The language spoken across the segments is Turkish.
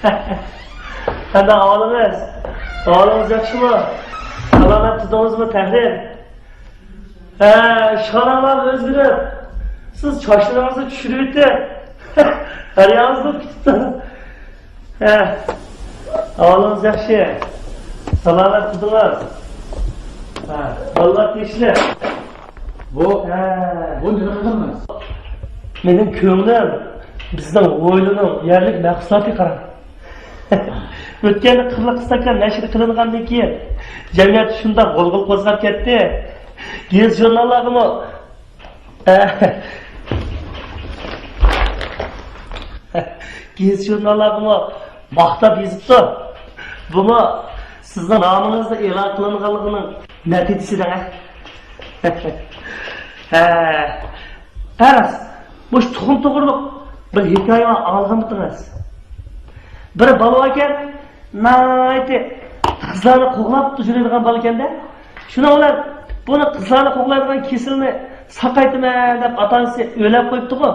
Qanday ahvolingiz? Ahvolingiz yaxshimi? Salomat tudingizmi, Tahrir? Ishxonalar o'zgarib. Siz chochlaringizni tushirib o'tdi. Qarayapsiz ketibdi. Ahvolingiz yaxshi. Salomat tudingiz. Allah tinchli. Bu nima qilamiz? Mening ko'nglim bizning o'ylining yerlik mahsuloti qarang. O'tgan qirliq stakan nashr qilingandan keyin jamiyat shunda g'ulg'ul qo'zg'ab ketdi. Gez jurnallarimi Gez jurnallarimi maqtab yozibdi. Buni sizning nomingizni e'lon qilinganligining natijasidan. Qaras, bu tuxum to'g'riliq bir hikoya olganmidingiz? Bir bola ekan, nayti qizlarni qo'g'lab turadigan bola ekanda. Shuna ular buni qizlarni qo'g'laydigan kesilni saqaytman deb ota-onasi o'ylab qo'yibdi-ku.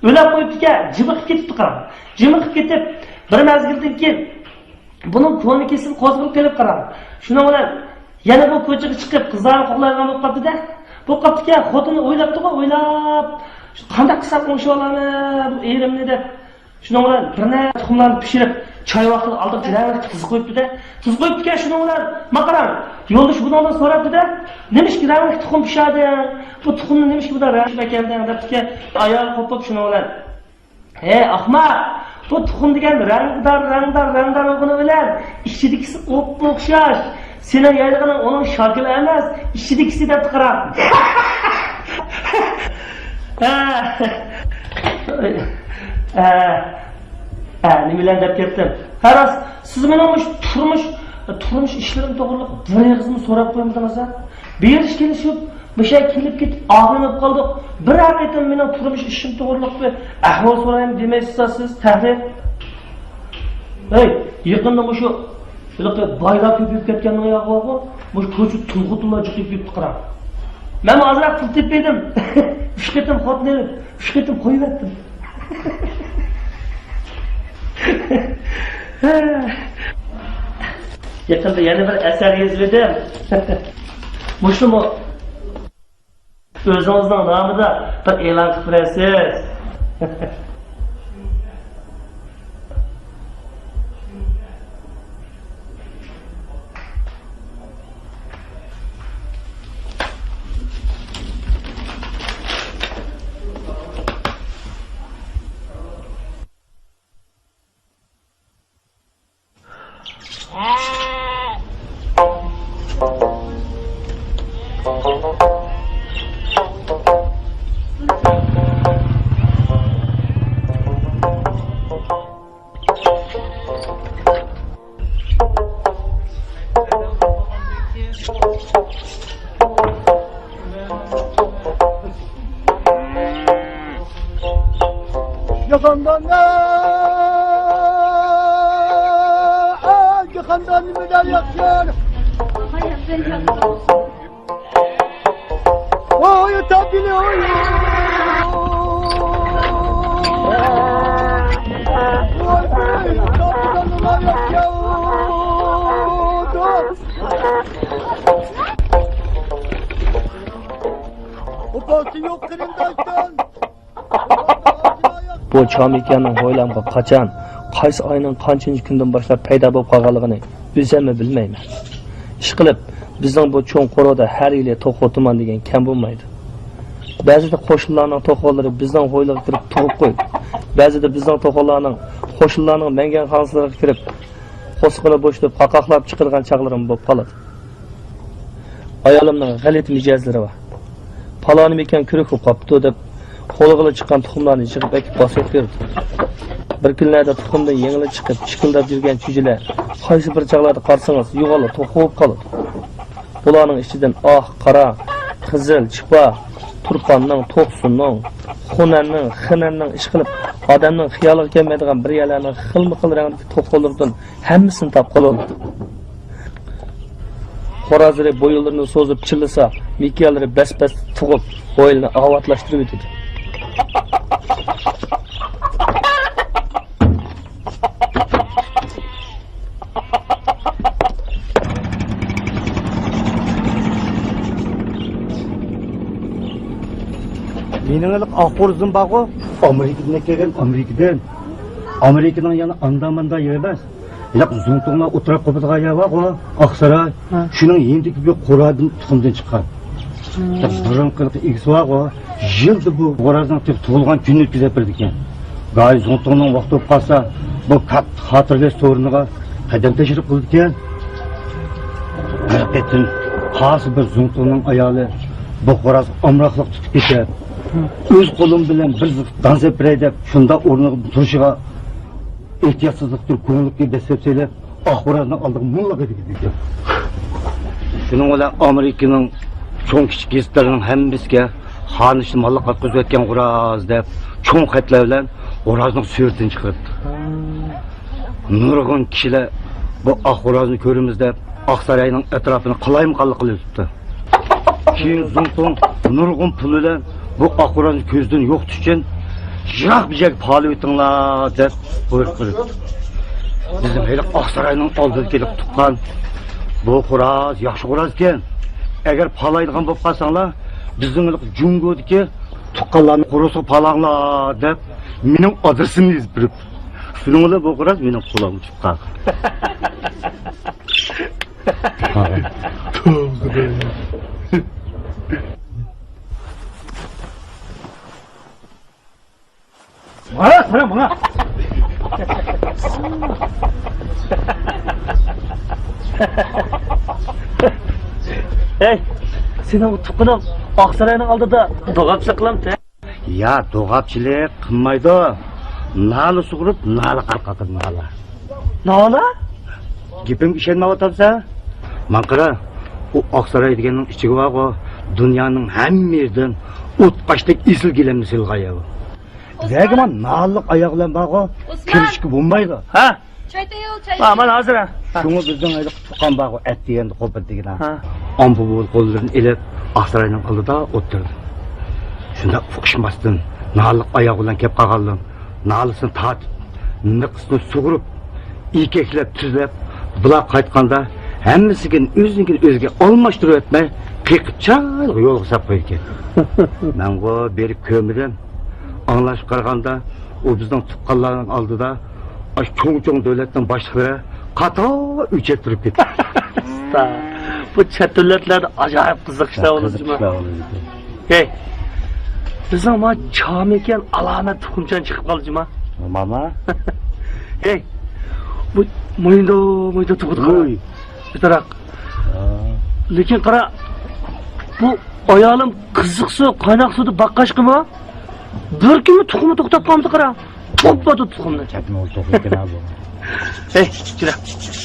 O'ylab qo'yibdi-ku, jimiqib ketibdi qarang. Jimiqib ketib, bir mezgildan keyin buning ko'ngli kesilib qo'zg'alib kelib qarang. Shuna ular yana bu ko'chaga chiqib qizlarni qo'g'laydigan bo'lib qoldi-da. Bu qoptiki xotini o'ylabdi-ku, o'ylab qanday qilsam o'sha olaman bu erimni deb. Shuna ular birna tuxumlarni pishirib, choy vaqtida oldiq jiravni tuz qo'yibdi-da. Tuz qo'yibdi-ku, shuna ular maqaram. Yo'ldosh bundan so'rabdi-da, "Nimishki ravni tuxum pishadi? Bu tuxumni nimishki buda ravni ekandan?" debdi-ki, ayol qo'pib shuna ular. "Hey, ahmoq, bu tuxum degan rangdor o'g'ini bilan ichidagisi o'pqa o'xshash. Sening yaylig'ini onun shakli emas, ichidagisi deb qarab." Nimalar deb ketdim. Qaras, siz meni turmush ishlarim to'g'riliq bir yig'izimni so'rab qo'ymidingiz? Berish kelishib, bir şey kelib ketib, og'rinib qoldik. Bir haqiqatan meni turmush ishim to'g'riliq bir ahvol so'rayim demaysiz siz, Tahrir. Hey, yaqinda shu shunaqa boylar ko'payib ketganini yo'qmi? Bu ko'cha tulg'utlar chiqib ketdi qarab. Men hozir pul tepdim. 3 qatim xotni, 3 qatim qo'yib etdim. Yaqinda yana bir asar yozdim. Mushumi o'zingizning nomida bir e'lon qilib berasiz. Yakandan neler yakıyor? Oy tabii oy. Oy tabii neler yakıyor? O pası yok kırımdaştan. Bu chom ekanning o'ylamga qachon, qaysi oyning qanchinchi kundan boshlab paydo bo'lib qolganligini o'zimmi bilmayman. Ishqilib, bizning bu cho'ng qo'roda har yili to'q o'timan degan kam bo'lmaydi. Ba'zida qo'shinlarning to'qollari bizning ho'yliga kirib tug'ib qo'ydi. Ba'zida bizning to'qollarning qo'shinlarning mangan xonasiga kirib, qo'sqini bo'shlab qaqoqlab chiqargan chaqlarim bo'lib qoladi. Ayolimning g'alit mijozlari bor. Palonim ekan kurik bo'lib qopti deb qo'lig'iga chiqqan tuxumlarni chiqib ekib bosib berdi. Bir kunlarda tuxumdan yengili chiqib, chiqildab yurgan chujilar qaysi bir chaqlarda qarsangiz yo'g'olib to'qib qoladi. Bularning ichidan qora, qizil, chipa, turpanning, to'qsunning, xunanning, xinanning ish qilib, odamning xiyoliga kelmaydigan bir yalarning xilma-xil rangdagi to'qolardan hammasini topib qoladi. Xo'rozlari bo'yinlarini so'zib chillasa, mikiyalari bas-bas tug'ib, bo'yinni avatlashtirib o'tadi. Mening Akborzum bago. Amerikadan kelgan, Amerikadan. Amerikadan yana andamanda emas. Laq Zungtongna o'tirib qopadigan yer bor-ku, Oqsaroy. Shuning yendiki bir qo'radan tuxumdan chiqqan. Burun qilib egisi bor-ku, yilda bu qo'razning tug'ilgan kunini o'tkazib berdi ekan. G'ay Zungtongning vaqti bo'lib qolsa, bu xotirlash o'rniga qadam tashrif qildi ekan. Haqiqatan xos bir Zungtongning ayoli bu qo'raz omroqliq tutib ketadi. O'z qo'lim bilan bir dansa biray deb shunda o'rniga turishiga ehtiyotsizlikdir, ko'ngillikka dastlab söylab, axborotni oldiga mullaga dedi. Shuning bilan Amerikaning cho'ng kichik gazetalarining hammasiga xonishni molliq qatqizib o'tgan qo'raz deb cho'ng xatlar bilan qo'razning suratini chiqardi. Nurg'un kishilar bu axborozni ko'ramiz deb Oqsaroyning atrofini qalayim-qalliq qilib turibdi. Keyin Zungtong nurg'un pul bilan bu axborozni ko'zdan yo'qotish uchun yiroq bir joyga polib o'tinglar deb buyruq qildi. Bizim hali Oqsaroyning oldiga kelib tuqqan bu qo'raz yaxshi qo'raz ekan. Agar palaydigan bo'lib qolsanglar, bizning Jungodagi tuqqanlarni qo'rasiga palanglar deb mening adresimni yozib berib. Shuning bilan bu qo'raz mening qo'limga tushib qoldi. Bana. Hey, sen bu tuqqani Oqsaroyning oldida do'g'apchilik qilamsan. Ya, do'g'apchilik qilmaydi. Nali sug'urib, nali qarqatib nali. Nola? Gapimga ishonmayapsan? Men qara, u Oqsaroy deganning ichiga bor, dunyoning hamma yerdan o'tqashdek isil gilamni silg'ayab. Zagman nalliq oyoq bilan bor, kirishga bo'lmaydi. Ha? Çay tayyor, çay. Ha, mana hozir. Shunga bizning ayliq tuqqan bor, et deganda qo'pit degan. Ambu bu qo'llarini elib Oqsaroyning oldida o'tirdi. Shunda fuqishmasdan nalliq oyoq bilan kelib qolgandim. Nalisini tatib, niqsini sug'urib, ikeklab, tuzlab, bular qaytganda hammasiga o'ziga almashtirib o'tmay, qiyiqchal yo'lga sap qo'ygan. Men bu berib ko'midim. Anlaşıp qaraganda, o bizden tuqqanlarning oldida cho'ng davlatning boshliqlari qator o'chib turib ketdi. Bu chet davlatlarda ajoyib qiziqishlar bo'ladi. Hey, bizning ma cham ekan alomat tuxumchan chiqib qoldi-ma? Mama. Hey, bu mo'yinda tug'di. Bitaroq. Lekin qara, bu ayolim qiziq suv, qaynoq suvni baqqashqimi? Bir kimi tuxumni to'xtab qoldi qara. Qo'ppadi tuxumni. Chakni o'ltirgan abi. Hey, jira.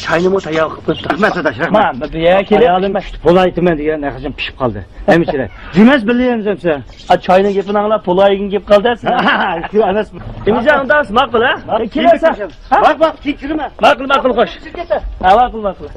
Chayni mo tayyor qilib qo'yibdi. Rahmat adash, rahmat. Men bu yerga kelib, ayolim pul aytman degan naqashim pishib qoldi. Hemishira. Jumas bilyapsiz sen. A chayni gapini anglab, pulaygin gap qoldi-siz. Shu emas. Imijan undas ma'qul, ha? Kelasan. Bak, tekshirma. Ma'qul qo'sh. Ha, ma'qul.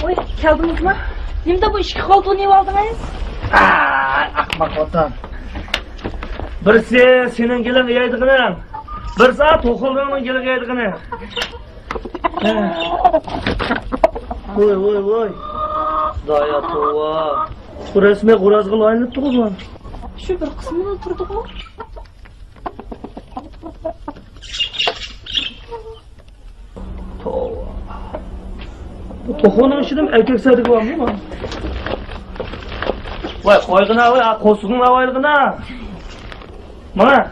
Oy, geldiniz mi? Şimdi bu işki koltuğu niye aldınız? Akmak vatan. Birisi senin gelin yaydıgını, birisi to'qilganning gelin yaydıgını. Voy. Daya tova. Bu resme Qo'razg'il aylanib turibman. Şu bir kısmını oturduk mu? Tova. Bu to'qilning ichidan erkak saydi bormi? Voy, qo'yg'ina voy, qo'sug'ing avaylig'ina. Mana.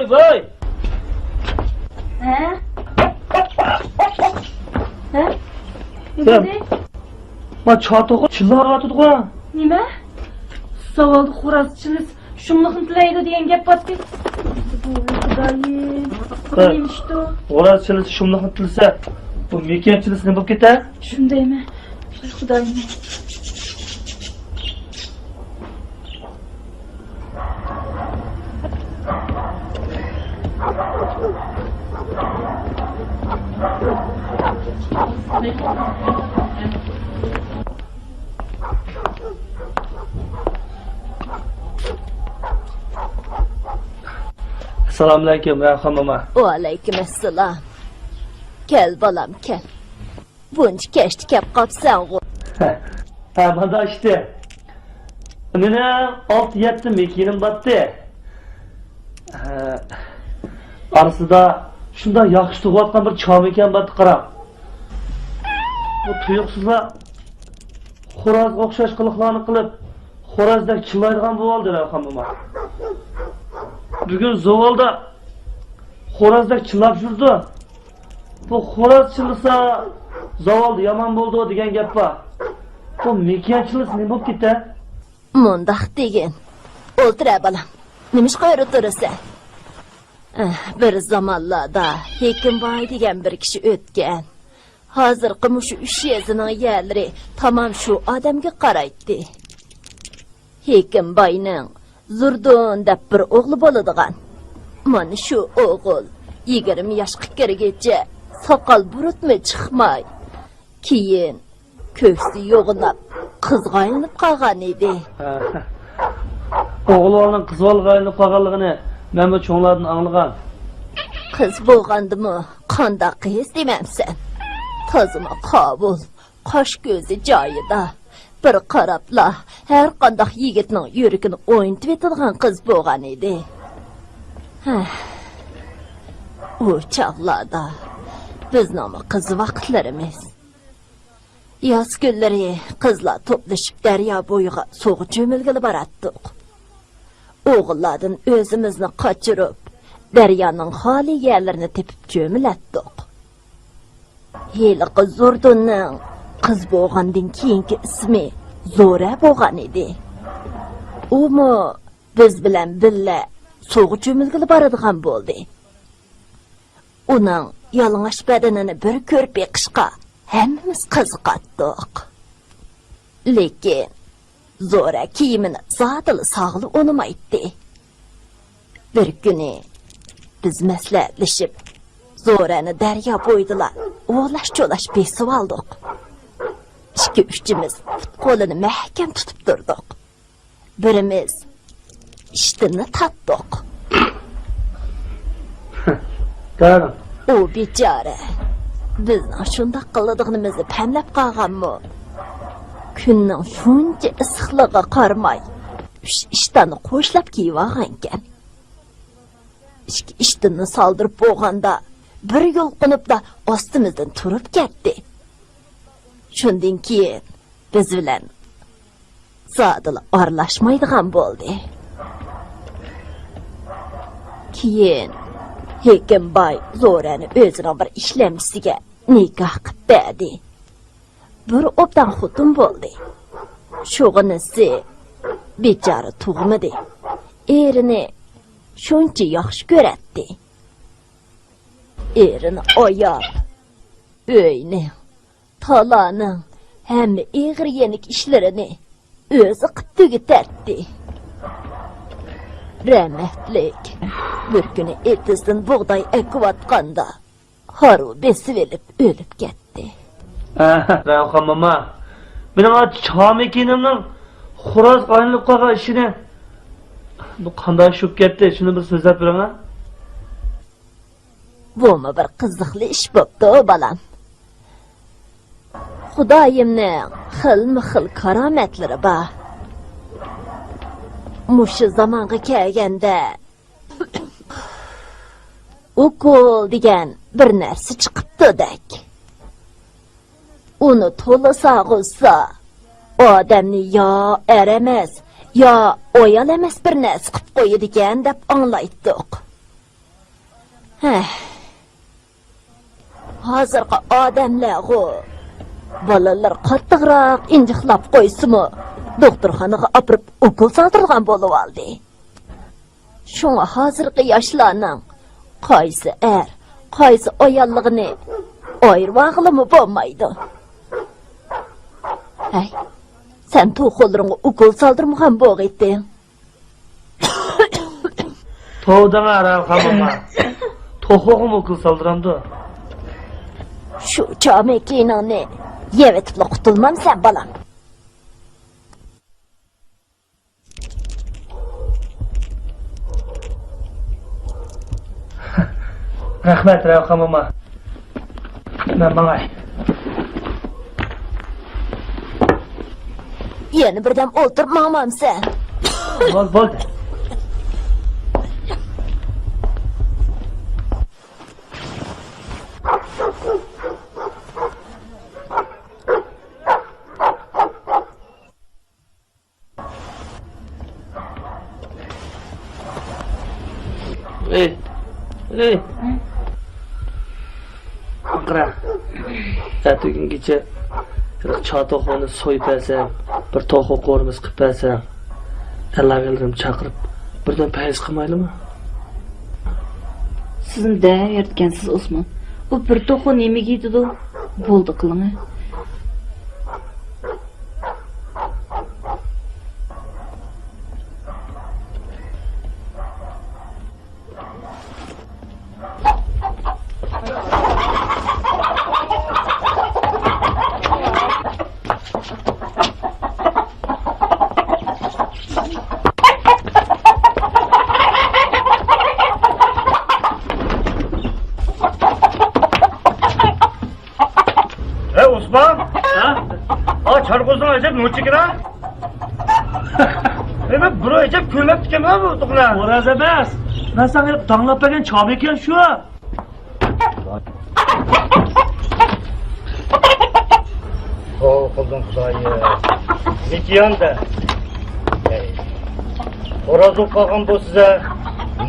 Voy. He? He? Ne Sen- dedi? Ma çatoqi chillar atdi-ku. Nima? Savolni xo'rozchimiz shumliqni tilaydi degan gap botdi. Xudoyim. Nima ishdi? Qo'raz chilisi shumliqni tilsa, bu mekan chilisi nima bo'lib ketar? Shundaymi? Voy xudoyim. Assalomu alaykum, Rayhon mama. Aleykümselam. Gel balam gel. Bunch keçti kep kapsan go. Ha, mana işte. Mene 6-7 mekinim battı. Arasida shunda yaxshi tug'ayotgan bir chom ekan batdi qarab. Bu tuyuqsizlar xo'rozga o'xshash qiliqlarni qilib, xo'rozdek chillaydigan bo'ldi Rayhon mama. Bugun Zovalda xo'rozdek chillab yurdi. Bu xo'roz chillasa Zovalda yomon bo'ldi degan gap bor. Bu mekanchilik nima bo'lib ketdi? Mundaq degin. O'tira balam. Nimish qo'yib tursan? Bir zamonlarda Hekimboy degan bir kishi o'tgan. hozirgi mushu 3 yezining yerlari tamam shu odamga qaraydi. Hekimboyning Zurdun deb bir o'g'li bo'ladigan. Mana shu o'g'il 20 yoshga kirgacha soqol burutmi chiqmay, keyin ko'ksi yo'g'inab qizg'ayinib qolgan edi. O'g'ilning qizg'ayinib qolganligini men bu cho'nglardan anglagan. Qiz bo'lgandimi, qanday qiz demamsan? Tozima qabul, qosh ko'zi joyida. Bir qarabla har qanday yigitning yuragini o'yintib etadigan qiz bo'lgan edi. O çağlarda bizning qiz vaqtlarimiz. Yoz kunlari qizlar to'plashib daryo bo'yiga so'g'i cho'milgili boratdik. O'g'illardan o'zimizni qochirib, daryoning xoli yerlarini tepib cho'milatdik. Heliqi Zurdunning qiz bo'lgandan keyingi ismi Zo'ra bo'lgan edi. Umi biz bilan billa so'g'i cho'milgili boradigan bo'ldi. Uning yalang'och badanini bir ko'rib beqishqa hammamiz qiziqatdik. Lekin Zo'ra kiyimini zotili sog'li unimaydi. Bir kuni biz maslahatlashib Zo'rani daryo bo'yidilar o'g'lash-cho'lash besib oldik. Ikki uchimiz qo'lini mahkam tutib turdik. Birimiz ishtini tatdik. Qani, O bechora bizning shunday qiladiganimizni pamlab qolganmi? Kunning shuncha issiqligiga qaramay, ishtani qo'shlab kiyib olgan ekan. Ikki ishtinni soldirib bo'lganda bir yo'lqinibda ostimizdan turib ketdi. Shundan keyin biz bilan zodila aralashmaydigan bo'ldi. Keyin Hekimboy Zo'rani o'zining bir ishlamchisiga nikoh qilib berdi. Bir obdan xotin bo'ldi. Shug'inisi bechora tug'madi. Erini shuncha yaxshi ko'ratdi. Erini oyab, uyni, talaning hamma ig'ir yenik ishlarini o'zi qilib tugatdi. Rahmatlik bir kuni etizdan bug'doy ekvatganda haru besib elib o'lib ketdi. Rayhon mama, mening chomekinimning xo'roz qaynilib qolgan ishini bu qanday shub ketdi? Shuni bir so'zlab beraman. Bumi bir qiziqli ish bo'pti, balam. Xudoyimning xilma-xil karomatlari bor. Mushu zamonga kelganda ukol degan bir narsa chiqibdi-dak. Uni to'la sag'ilsa, odamni yo eramas, yo o'yal emas bir narsa qilib qo'yadigan deb anglaydik. Hozirgi odamlar bolalar qattiqroq injiqlab qo'ysimi, doktorxonaga olib ukol soldirgan bo'lib oldi. Shunga hozirgi yoshlarning qaysi qaysi ayolligini ayirvag'limi bo'lmaydi. Hey, sen to'qolringga ukol soldirmagan bo'g'itding. To'danga Rayhon to'qog'im ukol soldiramdi. Shu chomekiningni yevetib qutulmamsan balam. Rahmat Rayhon mama. Men mangay. Yana birdan o'tirmamamsan. Bo'ldi. Ey. Aqra. Atugingcha chatoqni so'yib olsam, bir to'xo qo'rimiz qilib olsam, Allah'ım chaqirib, birdan payz qilmaylimi? Sizin de yertkensiz Osman. Bu bir to'xo nima yeydi? Bo'ldi qiling. Osman! Ha? Aa çarkozdan acaba ne çıkıyor? Ben buraya acaba köylep dikemem mi olduklar? Oraz emas. Men sana tanlab bergan chob ekan shu. O kızım Xudoyi. Neçiyanda? Oraz o'qagan bu size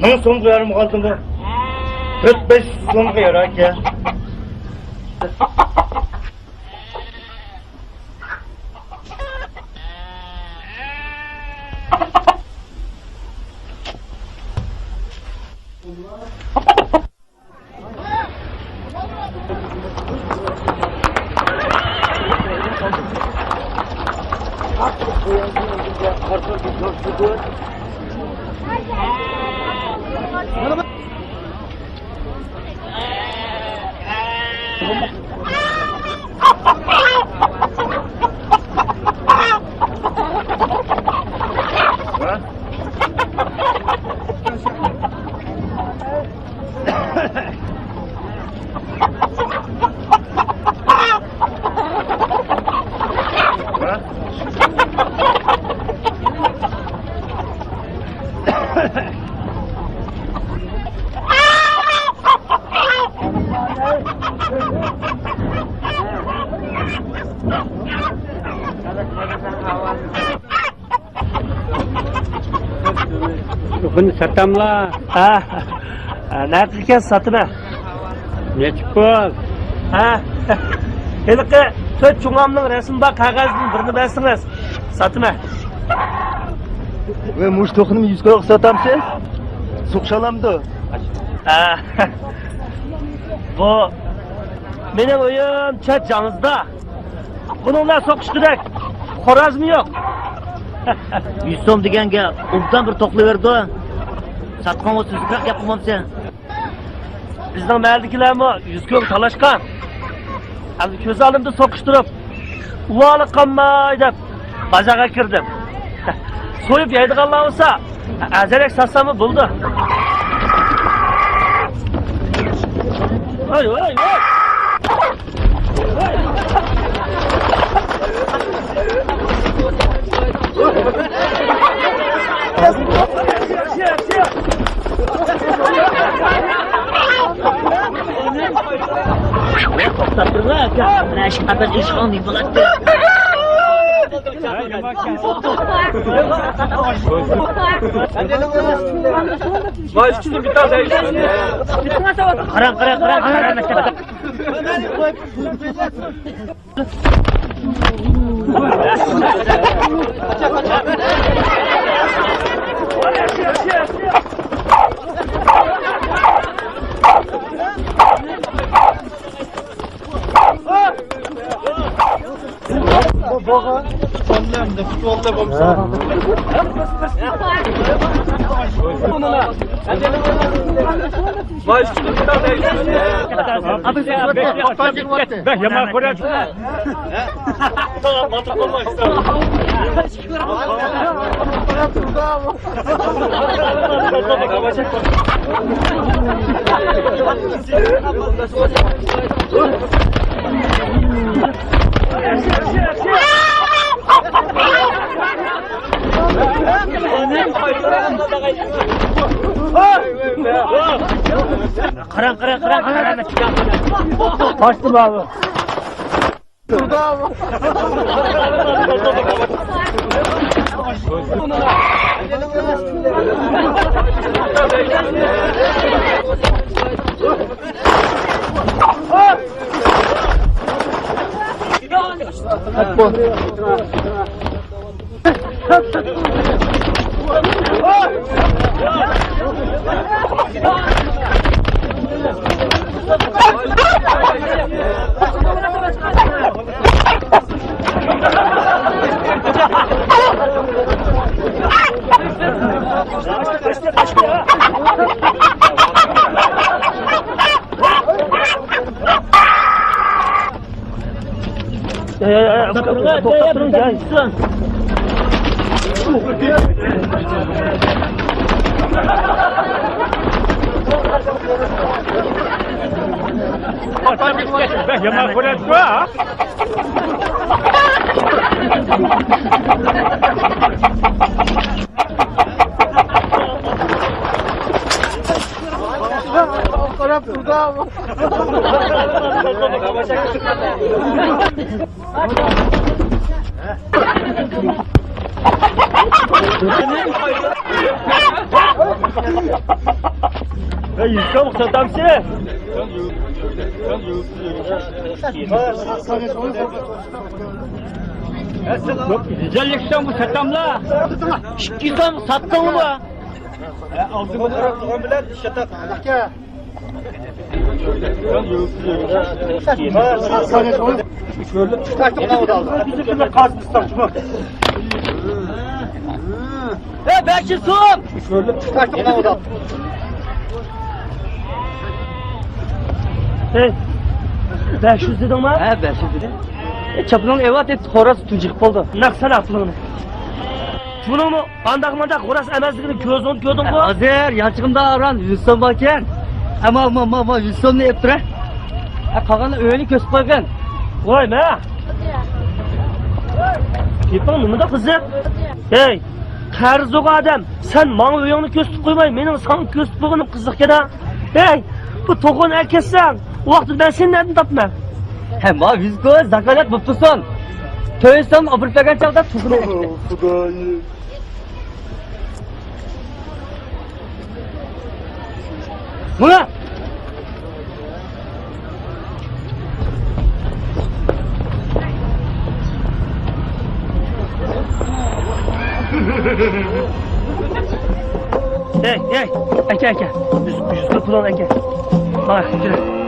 1000 so'm qo'yarim qoldimi? 4-5 so'm qo'yar aka. Buni satamla. Ha. Narx ekan sotma. Nechi pul? Ha. Heliqi 4 chungamning rasmi bor qog'ozning birini bersingiz. Sotma. Ve muş toxunum 100 koyuq satamsiz? Suqshalamdi. Ha. Bu benim oyum chat canınızda. Bununla sokuşturak. Xoraz mı yok? 100 so'm deganga obdan bir to'qlayverdi. Satqan o sizga yapamamsan. Bizning mahaldagilarmi 100 ko'm talashgan. Hali ko'z oldimda sokuşturup uvoli qolmay deb bazaga kirdim. So'yib yeydiganlar bo'lsa, azalak satsami bo'ldi. Voy voy voy. Mana shu qadar ish olmay bo'ladi. Voy ichini bitta deysiz. Qarang, qarang, qarang, qarang. Voy ichini bitta deysiz. Bak yaman ko'radi. Motor bo'lmaydi. Qarang, qarang, qarang, qarang. Açtım abi. To'xtab turing, Yomon ko'radi-ku, ha? Yusuf satamsi. Güzellikten bu satamla. 2 so'm sotding uni. He 500 so'm. Hey, 500 dedin mi? He 500 dedi. Çapının evet et xo'roz tujib qoldi. Naqsana pulini. Pulini qandaq xo'roz emasligini ko'zing ko'rding-ku? Hozir yanchig'imda aran 100 so'm bor ekan. Ama 100 so'mni yeb tura. Qolganini o'yini ko'sib qo'ygan. Voy, ma. Keping nimada qizim? Hey, qarzoq odam, sen menga o'yingni ko'rsatib qo'ymay, mening sana ko'rsatib qo'yganim qiziq-da. Hey, bu to'g'on akasan, vaqtida ben sendan topman. He ma 100 ko'z zakalat bo'ptisan. 400 so'm obirlagan chaqda tuxuni. Xudoyim. Buna Hey, aka. Yüzlü pulun aka. Bak, şöyle.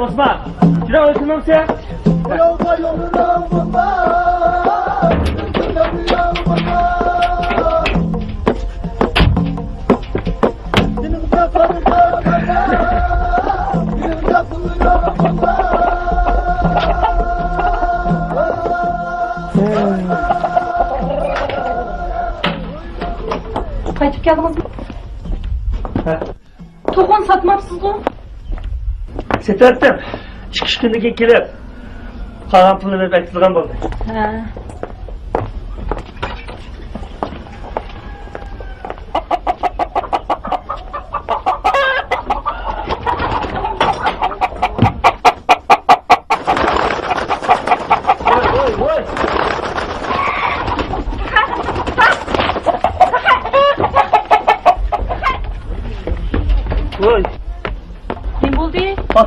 Osman, şuraya oturmam sen. Qaytib keldingizmi? To'g'on sotmabsiz-ku? Setatdim. Chiqish kuniga kelib, qolgan pulni berib aytilgan bo'ldi. Ha.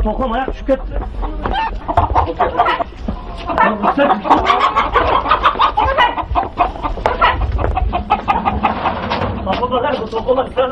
tokum ayak şu kötü. Tokum bakar bu tokum bakar.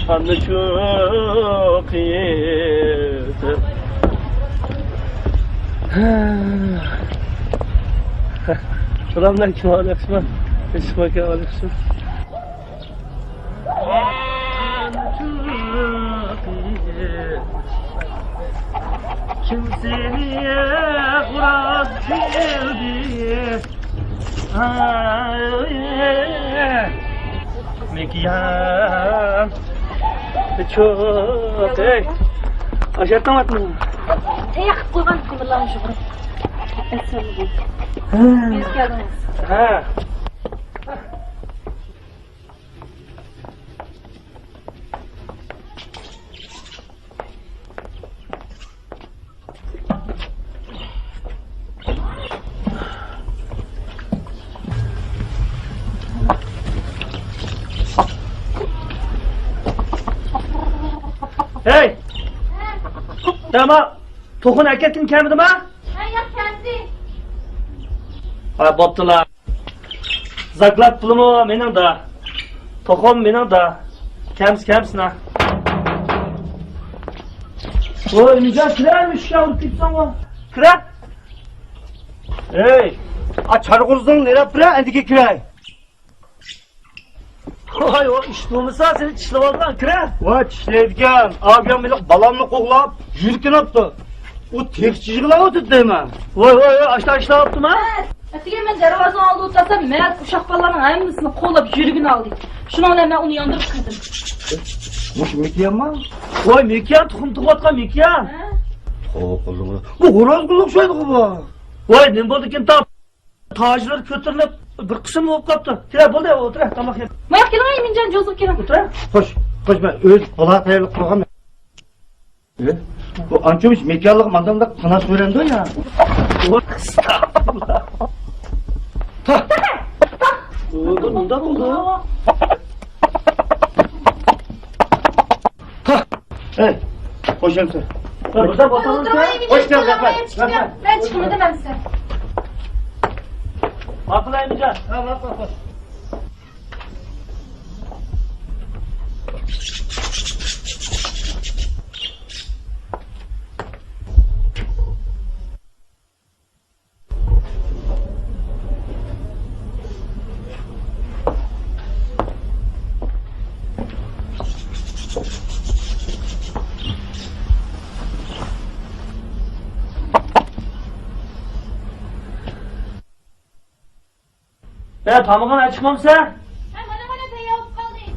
Anne çok iyiydi. Selamünaleyküm aleyküm. Bismillahirrahmanirrahim aleyküm. Kimseye kuraz girdi. Mekiyan çok aşağıdan atma. Yakıp koygan kıvırlamış olur. Esra bu. Biz geldiniz. Ha. Hey! Tamam. Tokun erkektin kemidi mi? Ha ya kendi. Ha boptular. Zaklat pulumu mening da. Tokum mening da. Kemsin ha. Oy nice kiraymış ya uçtun o. Kira? Hey! A çargızdın nereye bırak endiki kiray? Oy o iştığımızsa seni çişlep aldın kira. Va çişleydigan, abiyam bilik balamni qo'g'lab, yurkinapti. U tekçiliklar o'tdi deyman. Oy aşağı yaptım ha. Atiga men darvozani oldi o'tasam, men uşaq balalarning hammasini qo'llab yurgini oldik. Shuni bilan men uni yondirib kirdim. Mush mekiyanmi? Oy mekiyan tuxum tug'atgan mekiyan. Qo'qildi. Bu xo'roz qilib o'xshaydi bu. Oy nima bo'ldi ekan tap? Tojlar ko'tarilib bir qism bo'lib qolibdi. Kira bo'ldi, o'tir, tomoq yeb. Moyoq kelmay, menjon cho'zib kelaman. O'tir. Xo'sh, men o'z bola tayyorlab qo'ygan. Bu anchovish mekanlik mandanda qanash o'randi ya. Estağfurullah. Bunda buldu. Hey, hoş geldin. Burada bakalım sen. Hoş geldin Zafer. Ben çıkımı demem size. Bakılaymayacağız. Ha, bak. Ben tamamına çıkmamsa? Ha mana tayyor qoldi.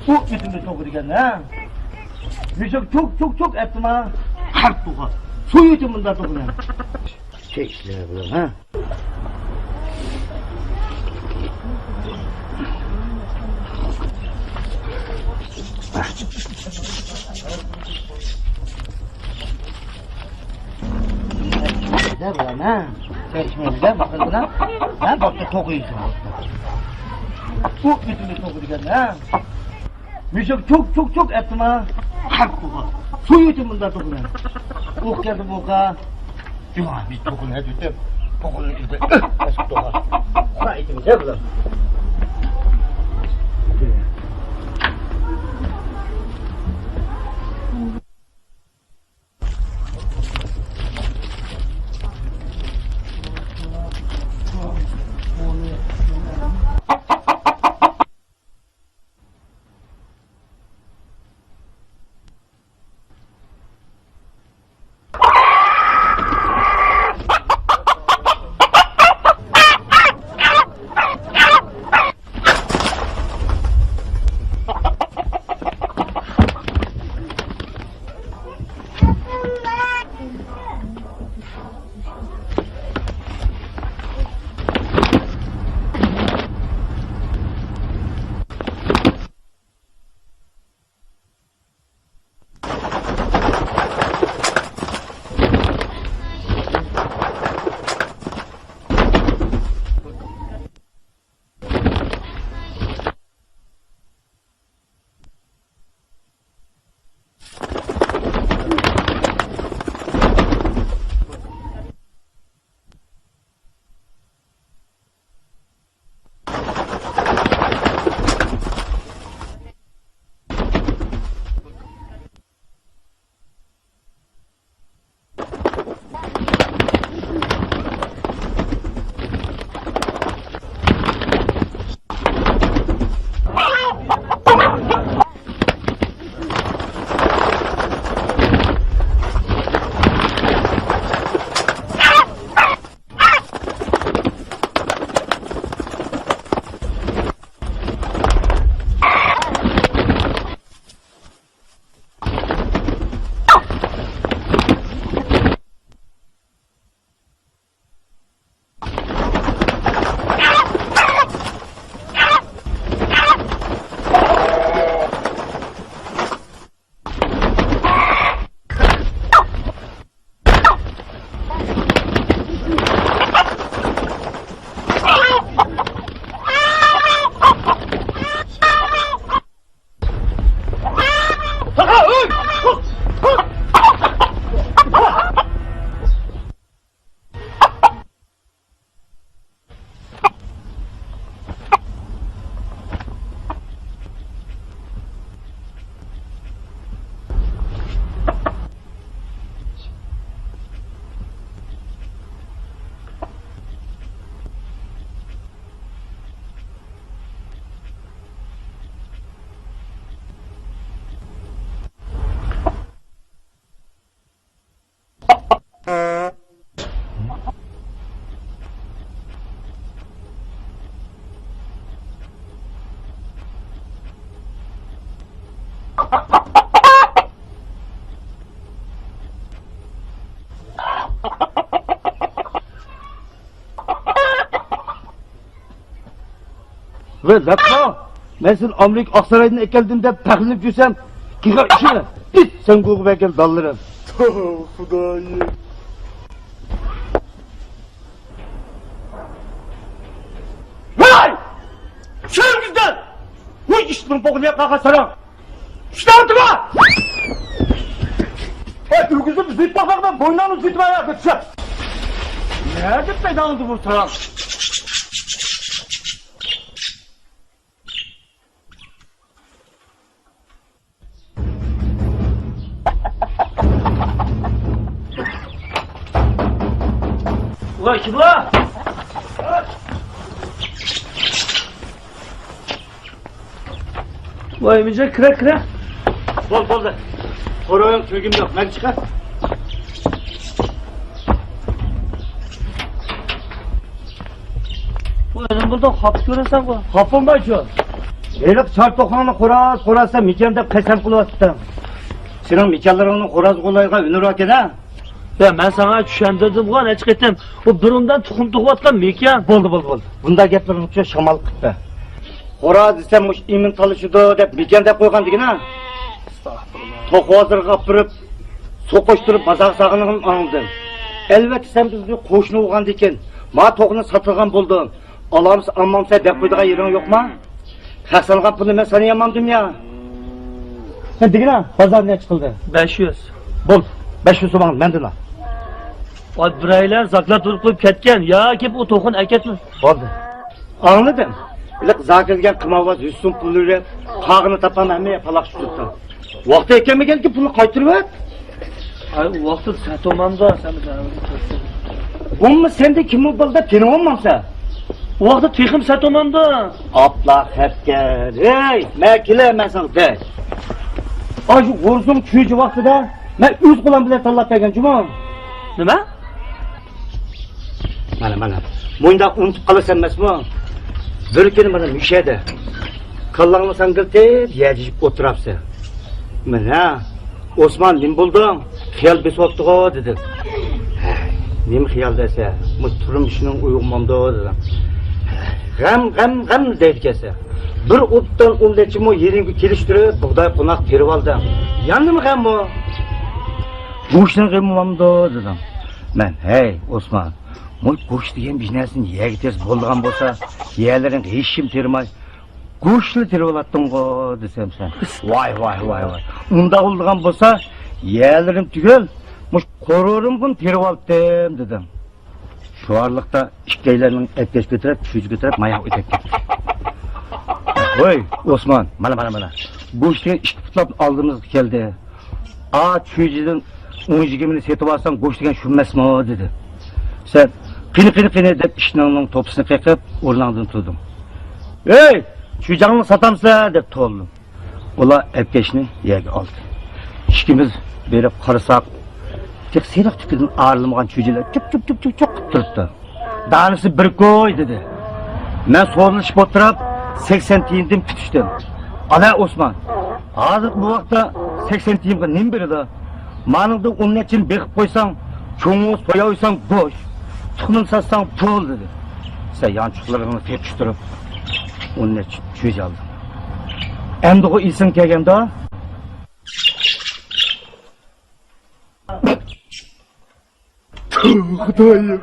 Bu bütünde toku diken ha. Müzik çok ettim ha. Harp toku. Suyu için bunda toku ne? Şey işler bu ha. Ne bu lan ha? Sen içmeyince bakın buna. Ha bakta toku yiyorsun. Bu bütünde toku diken ha. Müzik çok ettim ha. Harp toku. Suyu için bunda toku ne? Ok geldi bu oka. Cuma biz toku ne dedim. Toku'nun içinde eski toku. Ona itimiz ne bu lan? Ve Lakma, ben sen Amerika Aksaray'dan ekeldim de takılıp gürsem, kika işine. Git sen koku belki dallarım. Xudoyim. Vay! Şöyle bu işin bokunu yapma sana. Şuradan durma! Ürgüzüm zıt bakmaktan boynlarını zıtmaya götürsün. Nerede bedandı bu sana? Ulan kim la? Vay Emincan kıra. Bol. Oraya sürgüm yok. Ben çıkar. Bu önüm burada hap görürsen bu. Hapım var şu. Elip çarp tokanını korasa mikende pesem kulattım. Senin mikenlerini koraz kolayga ünür hak eder. Ya ben sana düşendirdim ulan açık ettim. O burundan tukum tuğatlan mekan. Boldu. Bunda geplerin uçuyor şamal kıttı. Koraz desem uç imin talışıdı dep mikende koygan digin ha. Toku hazır kapırıp, sokoşturup bazak sağınığın anıldım. Elbette sen bizni koşunu uğan dikin. Ma tokunu satılgan buldun. Allah'ım anmamsa dep koyduğun yerin yok mu? Hasanlığa bunu ben sana yamandım ya. Sen digin ha, pazar ne çıkıldı? 500. Bol, 500 soğan mendil ha. Ay bireyler zaklar durup koyup ketken. Ya kep o tokun eketmi. Oldu. Anladım. Bilek zakirgen kımavaz yüzsün pulları, kağını tapan emmeye palak şuttu. Vakti ekeme gel ki pulu kaytırıp et. Ay o vakti satomanda sen bir daha. Olma sen de kimi bulda peni olmamsa. O vakti tekim satomanda. Aplak hep gel. Hey, mekile mesan de. Ay şu vursun çüyücü vakti da, ben üz kulağım bile tallat bergen cuma. Nime? Mana. Muyunda unutup kalırsın mesmu. Bir bana müşede. Kallağını sen gıltep, yecicip oturapsın. Mana, Osman nim buldum, xiyal besottuğu dedim. Nim xiyal dese, mutturum işinin uyumamda dedim. Gam deyip kese. Bir uptan umleçim o yerini keliştirip, buğday konak terip aldı. Yandı mı gam bu? Bu işin gımamda dedim. Ben, hey Osman, kuş degan biznesin yegi tez bo'lgan bo'lsa, yerlerin hech kim termay, go'shtni terib olatding-ku desam sen. Voy. Unda bo'lgan bo'lsa, yerlerim tugul, mush qo'rorim bun terib oldim dedim. Şu arlıkta ikkeylerinin etkeş götürüp, çüz götürüp, mayak ötek getir. Oy Osman, mana. Go'shtni 2 putlab aldığımız geldi. Çüzünün 10-20'ni setip alsam go'sht degan shu emasmi dedi. Sen qini deb ishning to'pisini qeqib o'rnimdan turdim. Ey, chujangni satamsa deb to'ldim. Ular epkeshni yerga oldi. Ikkimiz berib qarasak, tek seniq tukidan arilmagan chujilar chup qilib turibdi. Danisi bir ko'y dedi. Men so'rilishib o'tirib 80 tiyindim tutishdim. Ala Osman, hozir bu vaqtda 80 tiyinga nima beradi? Maningda 10 nechin beqib qo'ysang, cho'ng'uz qo'yaysang bo'sh. Tuxumni satsang pul dedi. Sen yanchiqlarini tepishtirib, 10 nechin cho'z oldim. Endi o isim kelganda Xudoyim.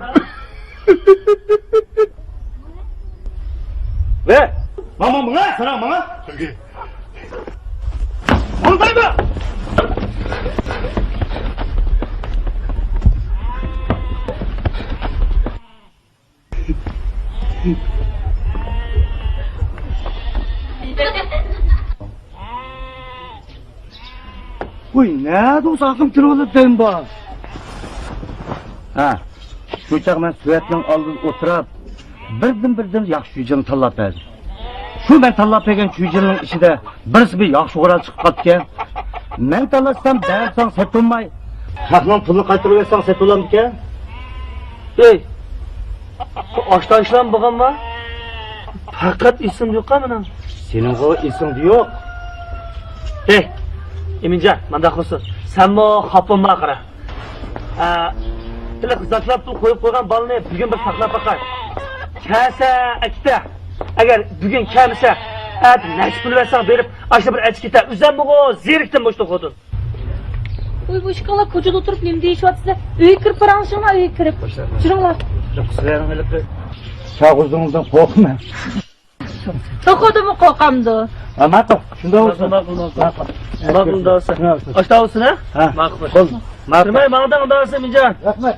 Ve, mama buna, sana mama. Buradayım. Uy, nerede o sakım kırıldı demba? Ha, şu çak ben süvetlen aldım oturup, birden yaxşı yücünü tallap verdim. Şu ben tallap vergen yücünün içinde birisi bir yaxşı oral çıkıp katıken, ben tallatsam beğensem set olmay, hakman pulunu kaytırıversen set olan bir ke? Hey, aştan işlem bakan var. Fakat isim yok ha. Senin o isim yok. Hey, Emincan, mandak olsun. Sen bu hapın bakıra. Tile kızaklap koyup koygan balını bugün bir saklap bakar. Kese ekte. Eğer bugün kemse, neç pul versen verip, aşağı bir etikete, üzen bu ziriktin boşluk odun. Uy bu işkalar koçada oturup neyim deyişiyorsa üye kirip paranışına üye kirip. Şuralar. Sizlerin öyle çağırdığınızdan korkma. Tokadı mı kokamdı? Ama bak, şunda olsun. Makul da olsa. Aşağı olsun ha? Ha. Makul. Sırmay mağdan da olsa Mincan. Rahmet.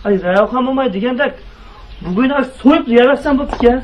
Hayır, Rayhan olmayı degende bugün soyup yiyemezsen bu ya.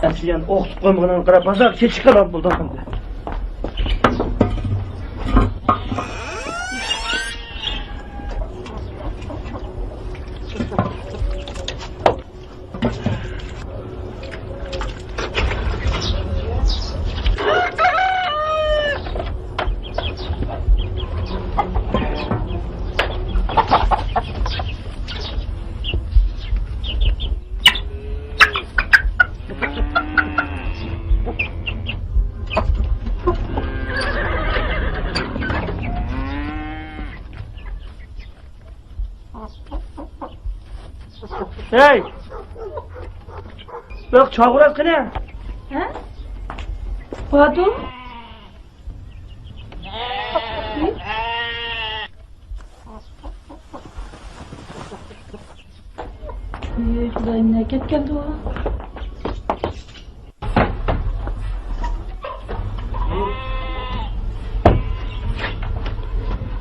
Әсілен оқытып қоймағаннан қарап базар кеші қалап бұлдан қанды. Hey! Bak çağıraz kine. He? Badu? Şurada ne geldi o?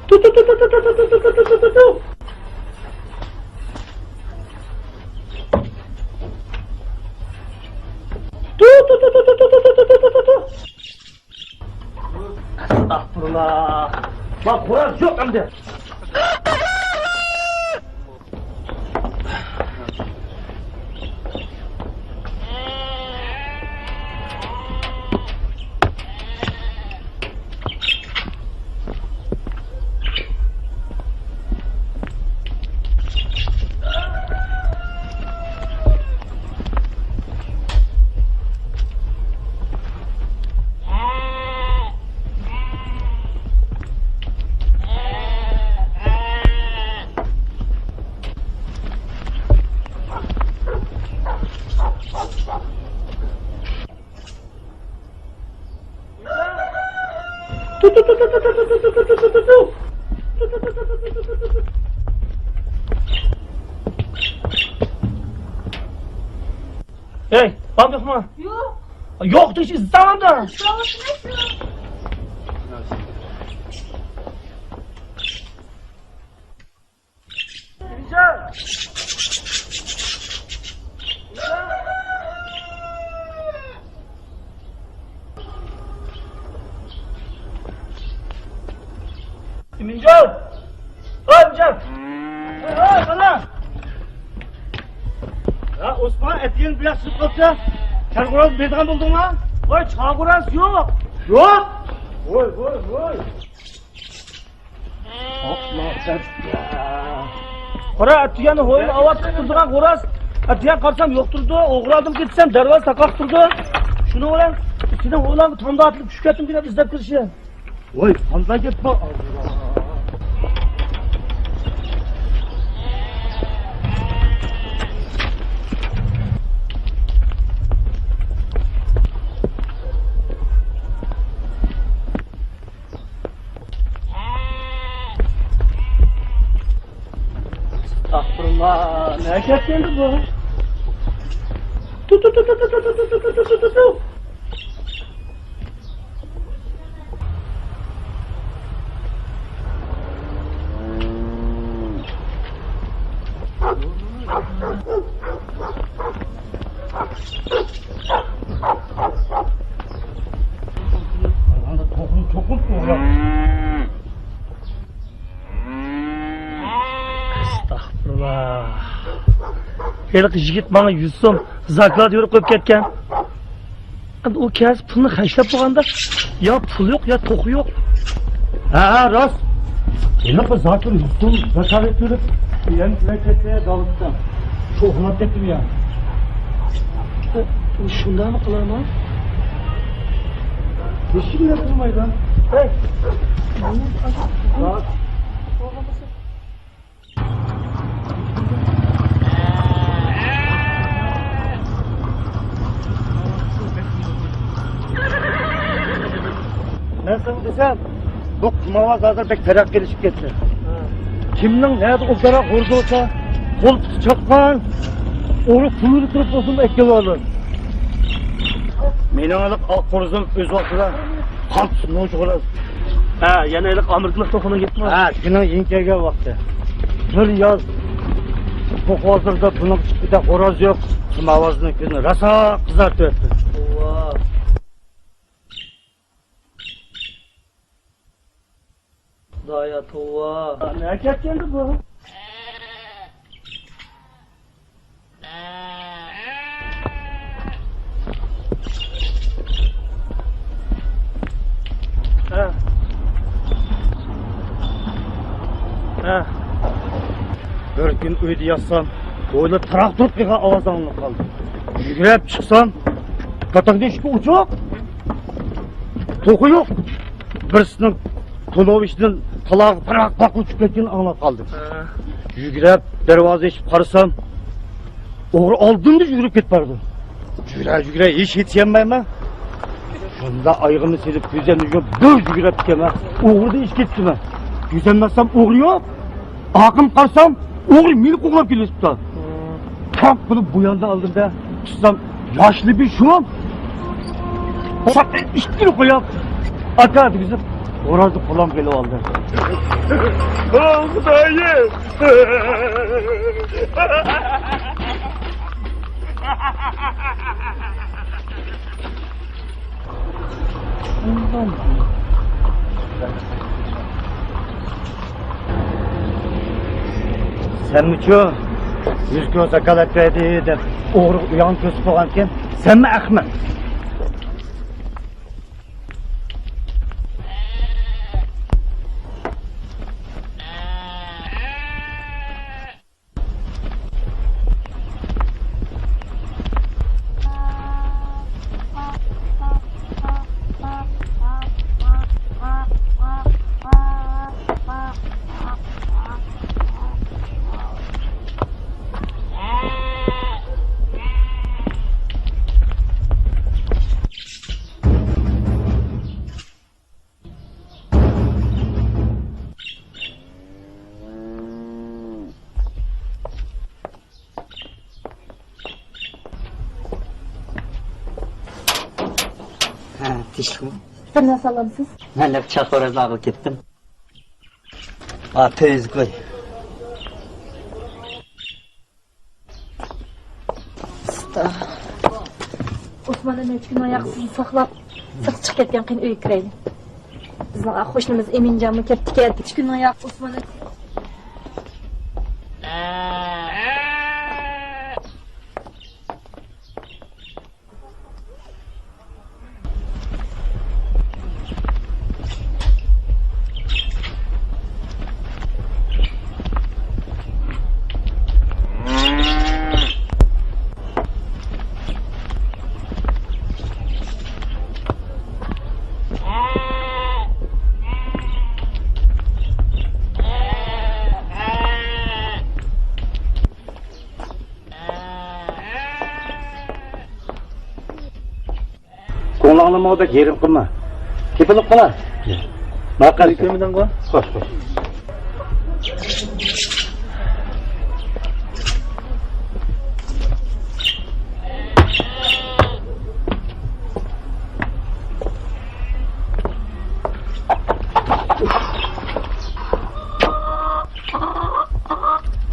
Tu. Estağfurullah. Bak Kur'an yok hem de. Hey, bak yok mu? Yok. Yoktu hiç zamanda. Mincan! Oy Mincan! Oy sana! Ya Osman etiğin biraz sık kopsa Çağkuraz bedran buldun mu? Oy Çağkuraz yok! Yok! Oy! Allah sen ya! Kora etiğini hoyun avat tutturduğun Kuraz etiğen karsam yokturdu, oğradım gitsem dervaz takak durdu. Şunu olan, içinden oğlan bir tanda atılıp şüketim bile izlep kırışı. Voy, qanday ketdi? Estağfurullah. Ne geldi bu? Tu. Estağfurullah. Helik yigit bana 100 so'm zaklad yurib qo'yib ketgan. O kez pulni hashlab bo'lganda ya pul yo'q ya to'q yo'q. Ha, rost. Yana bir zaten 100 so'm zakat yurib, yani ketdi davlatdan. Shu xizmat etdim ya. Shundaymi qilaman? Hech kim qilmaydi. Hey. Ben sana desem, bu kumava zaten pek terakkilişip geçti. Kimden nerede o kadar hurda olsa, kol çakkan, onu pulunu kırıp olsun eklevi alır. Menin alıp alt koruzum öz vaxtıda kalp sunduğu çoğulaz. Ha, yana elik amirlik to'qini gitdi. Ha, şuna yinkege vakti. Bir yaz, bu hazırda bunun çıkıda horoz yok, kumavazının günü rasa kızartı etti. Allah. Daya tova. Ne ketkendi bu? Ha. Ha. Bir gün uydu yatsam, böyle traktör gibi avaz alınıp kaldı. Yürüyüp çıksam, katakta işki uçak. Toku yok. Birisinin Toloviş'in kulağı pırak bak uçup kettiğini anlap kaldım. Yürüyüp dervazı içip karısam, oğru aldım da yürüyüp git vardı. Yürüyüp hiç yetişemeyim ben. Şunda ayağımı silip güzel böyle yürüyüp gitmem. Oğru da hiç gitti ben. Güzelmezsem oğru yok. Akım karsam oğlu minik oğlum geliyor tutar. Tam bunu bu yanda aldım da tutsam yaşlı bir şuam. Sakın üstünü koyup atardı bizim. Orada falan geliyor aldı. Oh dayı. Sen mi şu? Yüz gün sakal etmedi de oğru uyan kösüp olanken sen mi Ahmet? Tişkim. Bir narsa alamsiz? Ben de çakorazla alıp gittim. Tez koy. Osman'ın 3 gün ayaksız saklap, sık çık ketken qiyin uyga kiraydi. Bizning qo'shnimiz Eminjonmi ketdi 3 gün ayak Osman'ın. anlamada yerim kılma. Kipılıp kılar. Bakar. Kömüden koy. Koş koş.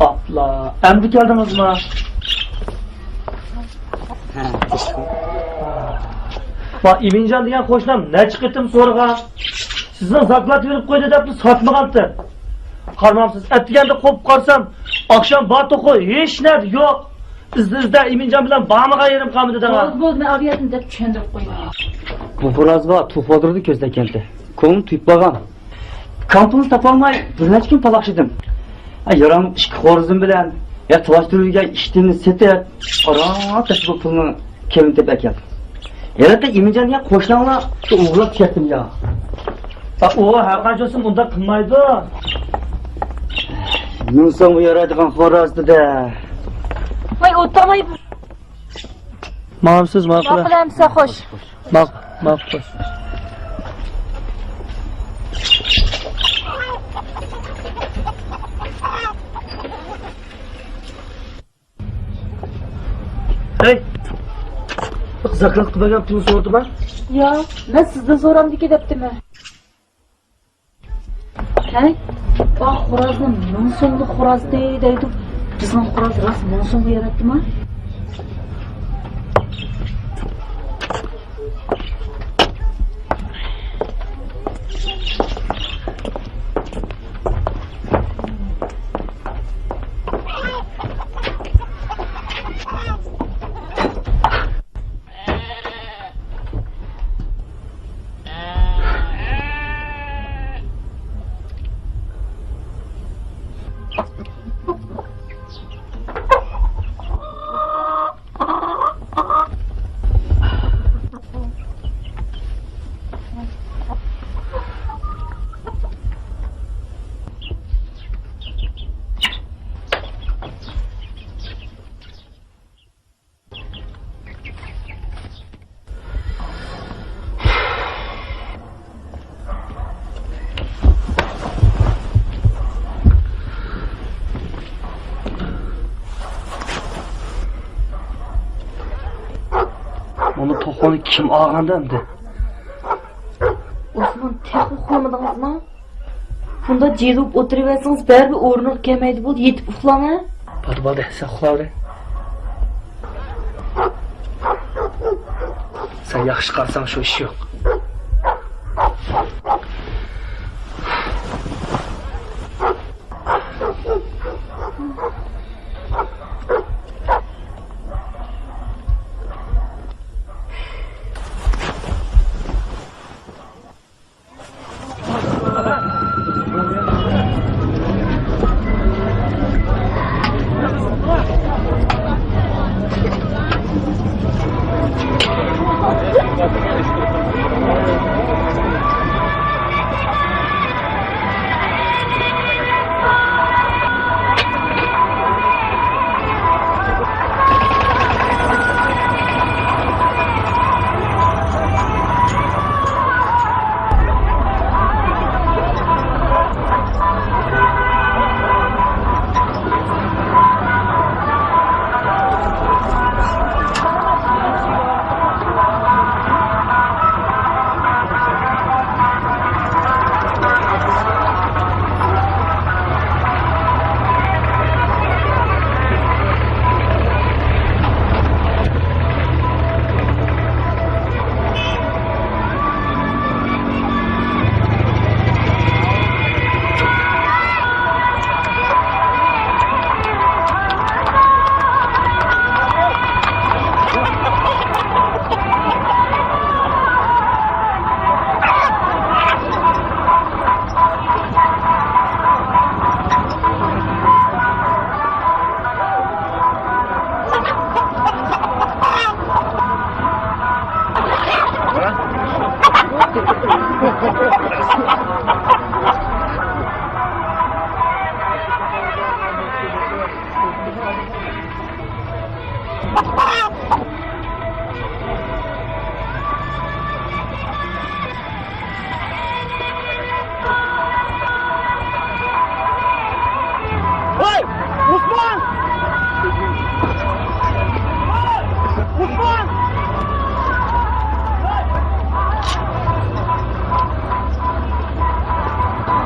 Abla, emri geldiniz mi? Bak İmincan degan qo'shnim ne chiqitdim so'rg'a. Sizni zaklat yurib qo'ydi debdi, sotmag'anti. Qarmamsiz, atganda qo'yib qolsam, oqshom botib qo'y, hech narsa yo'q. Izda İmincan bilan bamiga yerim qamidi degan. Bo'ldi, men aviyatim deb tushundirib qo'ydim. Bu xo'rozga tuf o'ldirdi ko'zlakanda. Ko'nglim tuyib qolgan. Kampini topolmay bir necha kun talaqshidim. Yaram ikki xo'rozim bilan ya tuvashtiruvga ishtimni setib, qaror tashlab pulni kelin deb keldim. Yana da İmincan degan qo'shnilar shu o'g'irlab ketdim ya. Bak o her qanchasi unda qilmaydi. Yunson bu yaradigan xo'rozni da. Voy, o'tmay. Ma'qulsiz, ma'qul. Ma'qulamsa xo'sh. Ma'qul. Hey. Zaklat qilmagan pulni so'rdim ha? Yo, men sizdan so'ramdiki debdimi? Hey, bak xo'rozni 1000 so'mlik xo'roz deydi. Bizning xo'roz rost 1000 so'mga yaratdimi? Onu to'qoni kim olganda endi? Osman, tek uxlamadingizmi? Bunda jelib o'tiraversangiz baribir o'rniga kelmaydi bo'ldi, yetib uxlama. Bo'ldi, sen uxlavering. Sen yaxshi qilsang shu ish yo'q.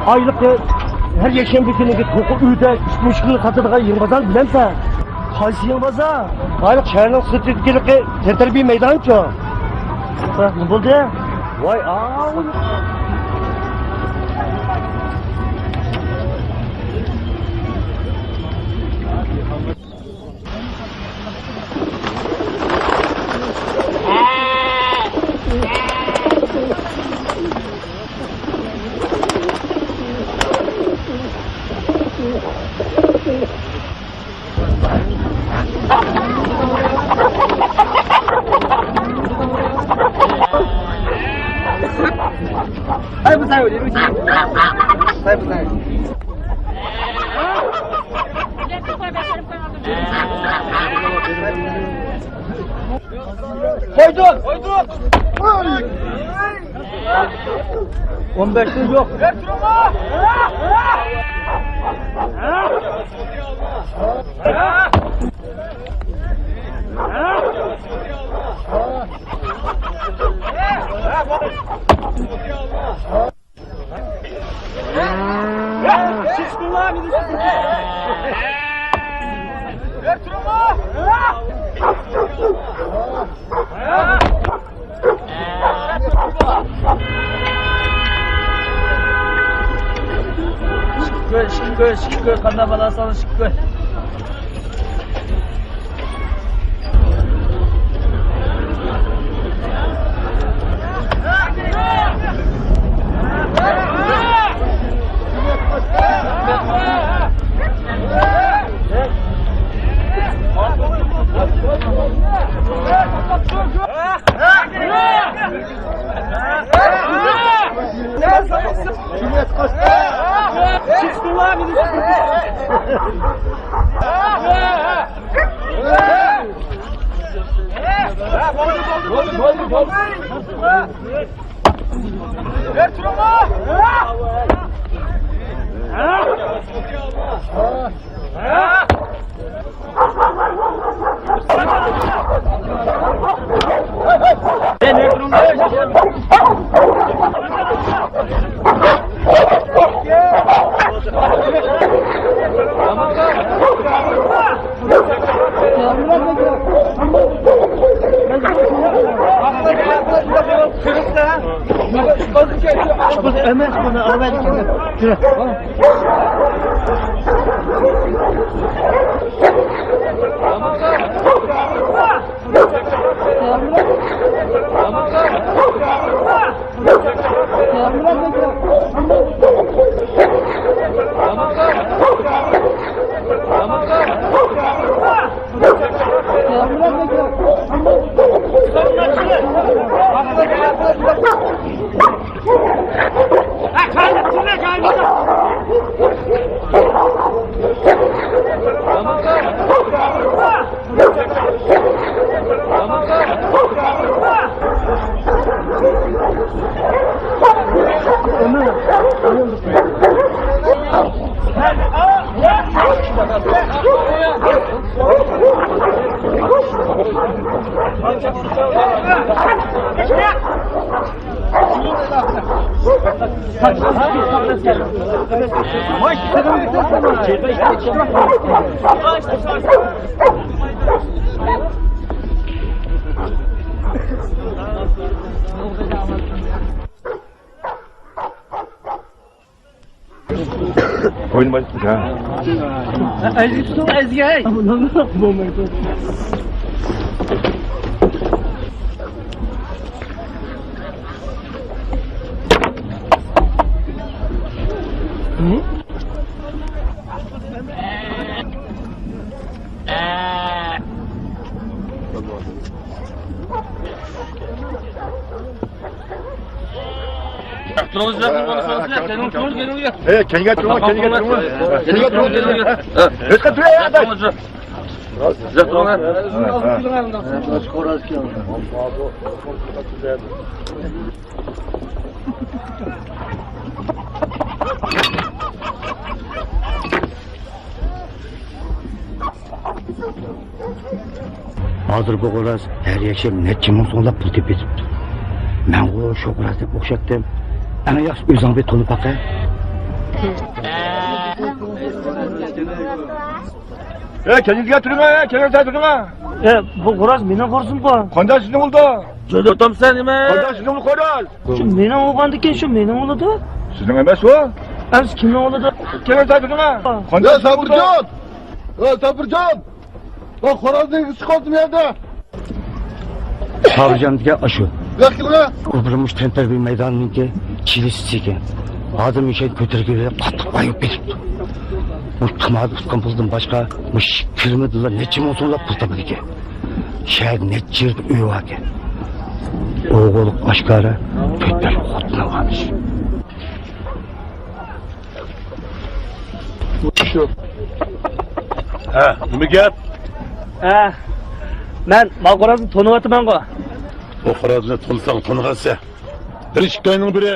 Aylık her yaşayan bir günü koku uyda 3 gün katıldığı yırbazan bilen sen. Kaysı yırbazan? Aylık şehrin stratejik terterbiye meydanı ki. Ne buldu ya? Vay aa. Koyduk! 15 yıl yok. Şükür, kanına bana sana şükür. Oyun başladı ha. Kendine durma, kendine durma. Kendine durma. Özkan durma ya. Hazır bu qo'raz har yashab necha ming so'mlab pul tepetibdi. Men u shu qo'raz deb o'xshatdim. Ana yaxshi o'zingga to'lib baqa. kendinize durun ha, kendinize durun ha. Bu Xo'roz mening xo'rozim-ku. Qanday sizin oldu? Joyda otamsan nima? Qanday sizin oldu Xo'roz? Shu mening o'g'lim shu mening o'g'lida. Sizin emas o? Siz kimning o'g'lida? Kendinize durun ha. Qanday Sabırcan! Sabırcan! Bak Xo'rozning isi qoldi bu yerda. Sabırcan degan aşı. Yo'qmi? O'pirmuş tenterbi meydanınki çilisi ekan. Hozir müşey ko'targilib qattiq bayib ketibdi. Bu qimmat tutgan puldan boshqa mush kirmadilar necha ming so'mlab pul topdi ekan. Shahar necha yerda uy bor ekan. O'g'il oshkora ko'tar xotini olmuş. Ha, nima gap? Men Xo'rozni to'niyapman-ku. O xo'rozni to'nsang to'ng'ansa. Bir ikkining biri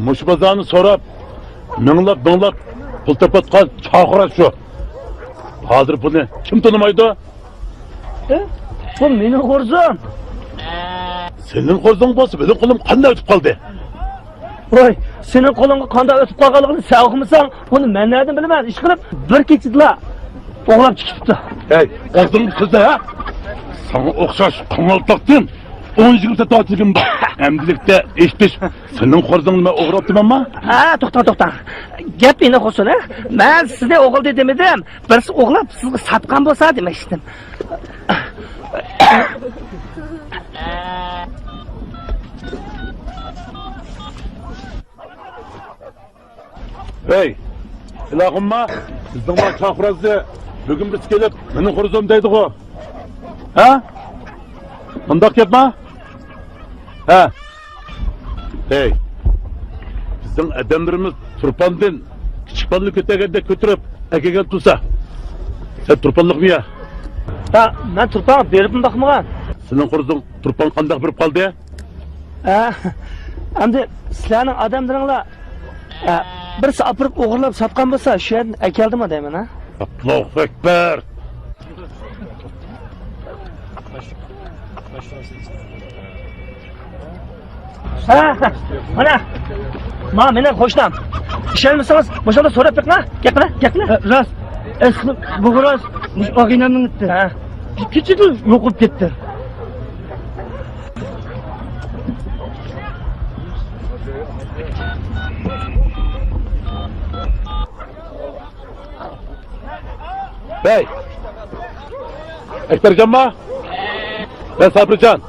mush bozorni so'rab, minglab pul topatgan chaqira shu. Hozir buni kim tonimaydi? Bu mening xo'rozim. Senin qo'zing bo'lsa, benim qo'lim qanday o'tib qoldi? Voy, sening qo'lingga qanday o'tib qolganligini sen o'qimasan, buni men nereden bilaman? Ish qilib bir kechida o'g'lab chiqibdi. Hey, qo'zing qizda ha? Sana o'xshash qangaltoqdin 10 yigitga tortilgan bor. Emdilikda eshitish, sening qo'zing nima o'g'rabdimanmi? To'xta. Gap meni qo'ysin, ha? Men sizga o'g'il dedim. Birisi o'g'lab sizga satqan bo'lsa demoqchidim. Hey, ilahimma, sizning ma chaqirazni bugun biz kelib, mening qo'zim deydi-ku. Ha? Bundoq gapmi? Ha? Hey, bizning adamlarimiz turpandan kichikpanni ko'targanda ko'tirib, akagan tursa. Sen turpanliqmi ya? Men turpan berib bundaqmigan. Sening qo'zing turpan qandoq berib qoldi? Endi sizlarning odamlaringlar birisi apirib o'g'irlab sotgan bo'lsa, shu yerdan akeldimi deyman, ha? Allohu akbar. Mana meni qo'shnim. Ishonmasangiz, o'shanda so'rab baqma. Gapla. Rost. Bu Xo'roz mush og'inamning itdi. Kechida yo'qib ketdi. Hey! Ekbercanma? Ben Sabrican.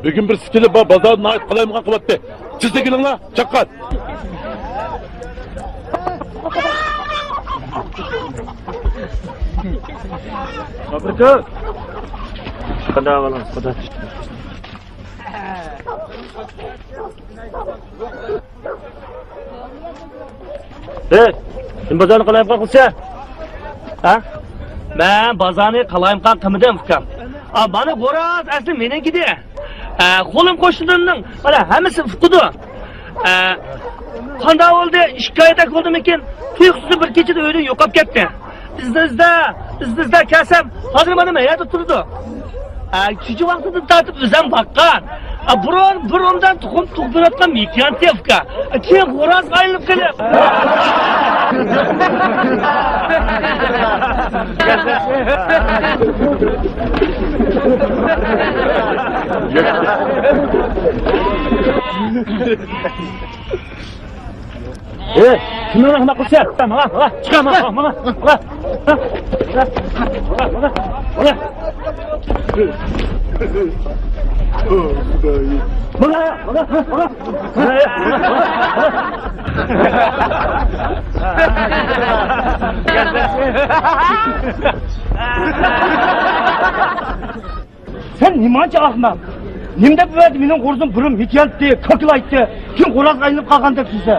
Bugün bir sikili bazarına ait kalayımgan kıvattı. Siz de gelin la, çakkat. Sabrican! Kada valan, kada. Hey! Kim bazarını kalayımgan kılsa? Ha? Ben bazarını kalayımgan kımıdım fıkam. Bana Xo'roz asli meningidi. Qo'lim qo'shnilarning mana hammasi fuqidi. Qanday bo'ldi? Shikoyat qildim ekan, tuyuqsiz bir kechada uydan yo'qolib ketdi. Bizda kasam hozir mana yerda turdi. Shu vaqtida tatib o'zim baqqan. Burundan tuxum tug'dirayotgan migrantiyavka. Keyin Xo'roz aylanib kelib. Kimni rahmat qilsa? Mana, chiqama, mana. Sen nimachi ahmoq? Nimda bo'ladi mening qo'rzim burim yetyapti, ko'klaydi. Kim Xo'roz aylanib qolgan deb sizga.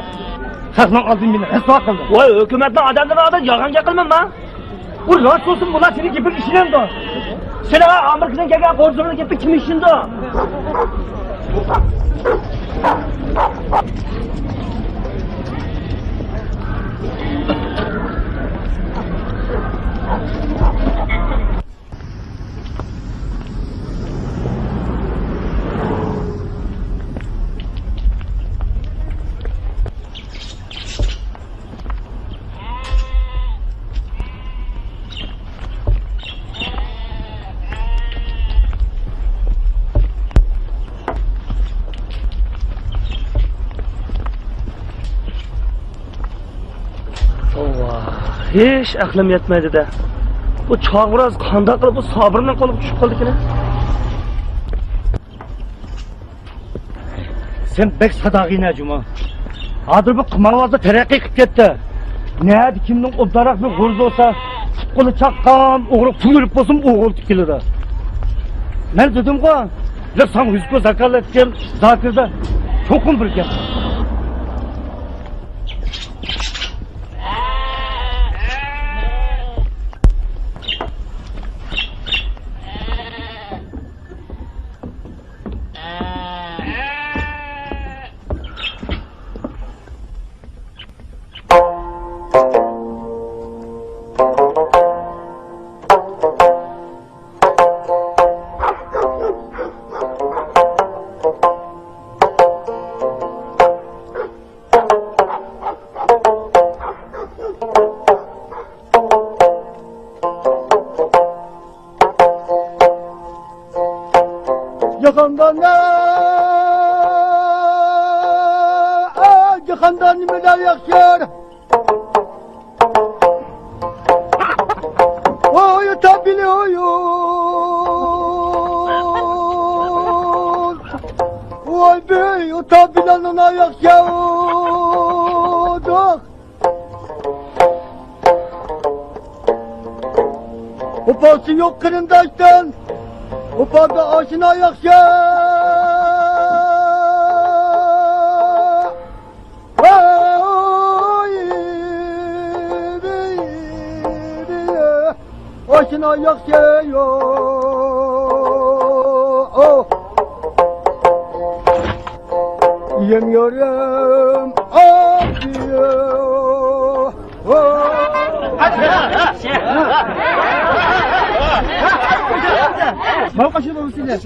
Saqlan oldin meni hisob qildi. Voy, hukumatning odamlariga yolg'on gapirmanmi? Bu rost bo'lsin, bular seni gapirib ishlaydi. Seni Amerikadan kelgan qo'rzimni gapni kim ishindi? hech aqlim yetmaydi-da. Bu Chog'roz qanday qilib bu Sobirning qo'liga tushib qoldi ekan? Sen bek sadaqina Cuma. Hozir bu qimorvozda taraqqiy qilib ketdi. Neydi kimning obdaroq bir g'urz olsa, qo'li chaqqan, o'g'ri pul bo'lsin, o'g'il tikiladi. Men dedim-ku, "Lek sen huzur zakalatgan zakirda cho'qim bir gap." Cihandan nimeler yakıyor? Oy tabini oyun. Oy bey o tabinanın ayak yağdık. Opası yok kırındaştan. Opada aşına ayak Aşına ayak oh. Yemiyorum akıyor. Mal kaçırma bu seni.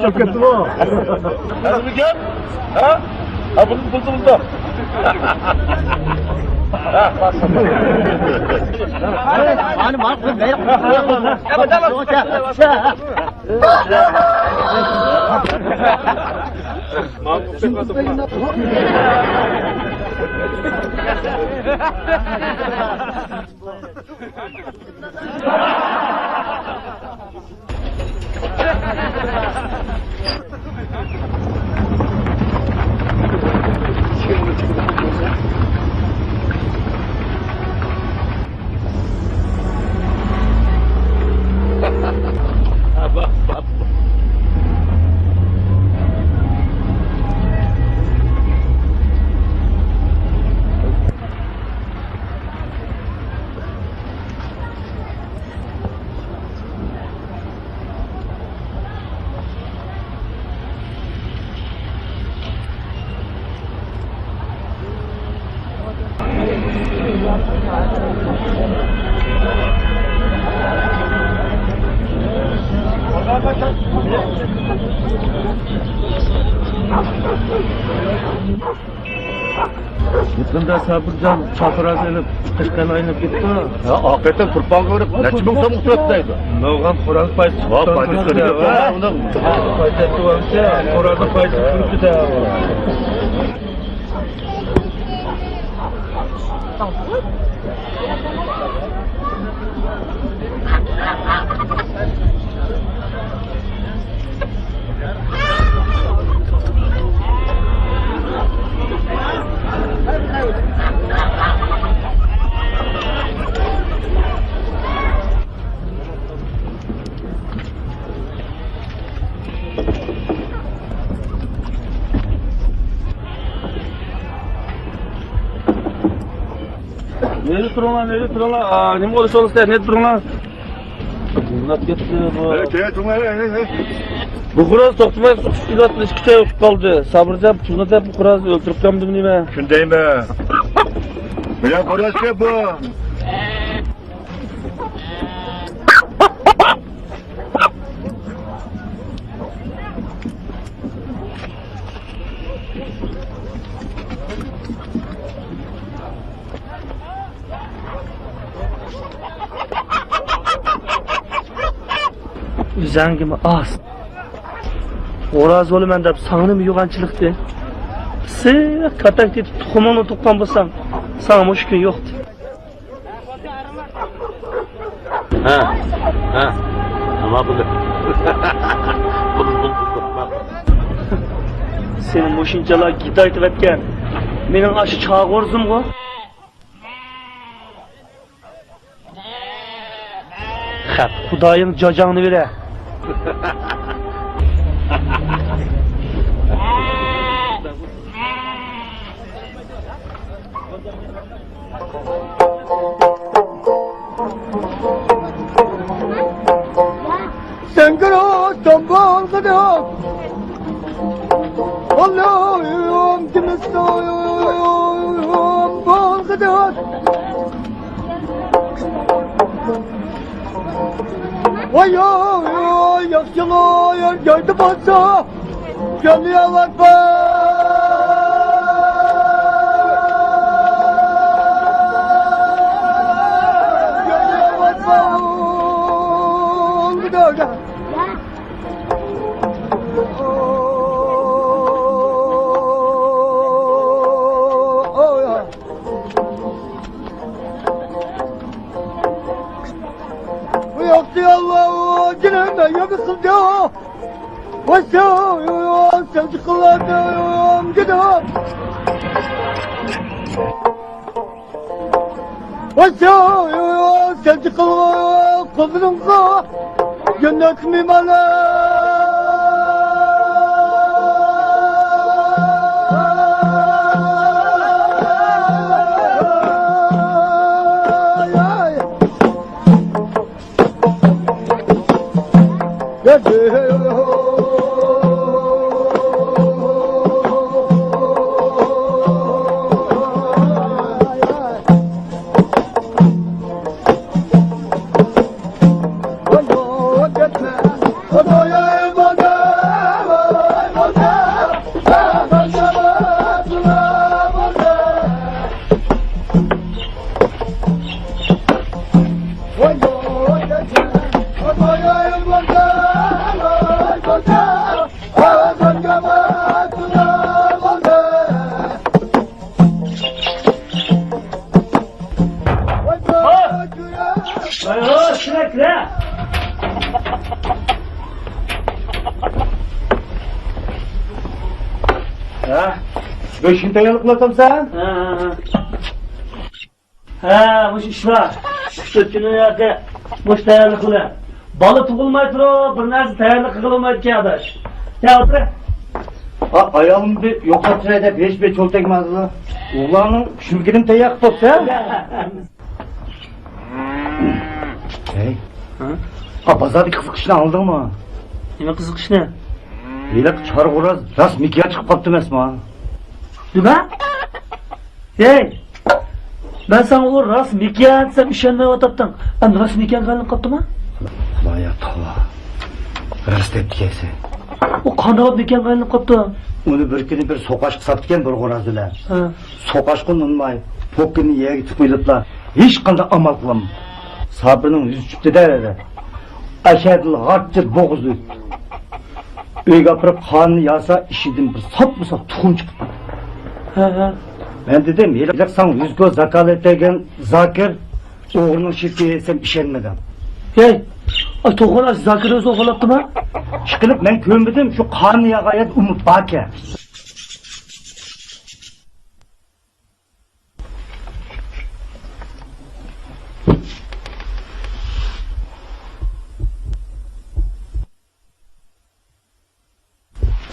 Çok kötü bu. Nasıl bir gel? Ha? Ha bunu buldum. Hani bak ben Yakında Sabırcan çapraz elip çıkışkan oynab ketdi. Ha, hakikaten turpan görüp neçe bin so'm o'taydi. Navgan Qur'on payt. Va, payt so'raydi. Payt tuvancha, Qur'onda payt turibdi-da. Neri turunlar. Aa, nima bo'lishi olsa, net turunlar. Bunlar ketdi bu. Bu xo'roz to'xtamay suqishib ikki oy qoldi. Sabrjab, Turnadab bu xo'rozni o'ldirib qo'ydim nima? Shundaymi? Bular xo'rozga bu. O'zangimi as. Xo'roz bo'laman deb sangnim yo'g'anchilikdi. Sen katak tetib tuxumini tuqqan bo'lsam, sana mush kun yo'qdi. Ha. Nima bo'ldi? Seni mushunchalar git aytib atgan. Mening aşı chog'orzimg'u. Xap, Xudoyim jojongni beray. Sengaro tombol gado. Allah'ım kimistoyum bol gado. Vay oy yakşılar gördü basa. Geliyorlar Allah cennet yakısında Vaşağım sevdiklerim gidiyor Vaşağım sevdiklerim kızımda Cennet mimarı Beşinci yalıkladım sen? Ha, bu iş var. Sütünü yerde boş tayarlıklı. Balı tuğulmayı duru, bir neresi tayarlık kılılmayı ki adaş. Ya otur. Ha, ayağım bir yoksa sırada beş ol tekmezdi. Ulanın şülgenin teyak topsa. Hey. Ha, pazardaki kızık işini aldın mı? Nime kızık iş ne? Eylek çarık uğraz, rast mikiye çıkıp kaptı mesma. Nime? Hey! Ben sana o rast mikiyen sen üşenmeye otaptın. Ben rast mikiyen kalın kaptı mı? Vay tava. Rast ettikesi. O kanal mikiyen kalın kaptı. Onu bir kini bir sokaşkı sattıken bir uğrazdılar. Sokaşkın unmay, pokkini yeye tıkmıylıplar. Hiç kanda amal kılam. Sabrının yüzü çıktı derede. Aşağıdıl harcır boğuz öt. Öyle kapırıp kanını yasa işidim bir sap tuğum çıktı. Ben dedim, yelek sen yüz göz zakalet egen zakir, oğlunun şirkeye etsem işenmeden. Hey! Ay toğunaş zakir öz oğulattı mı? Çıkılıp ben kömmedim şu kanını yağayet umut bake.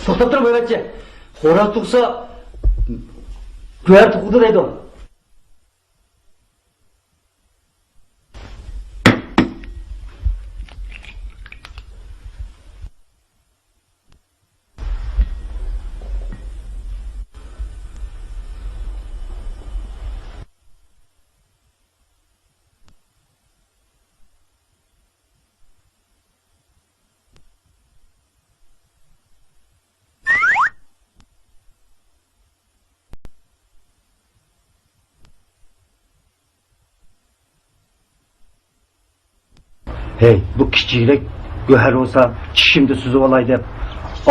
To'xtab tur bo'yratchi. Xo'roz tug'sa go'yar tug'di deydi u. Hey, bu kichiklik go'har olsa tishimda suzib olay deb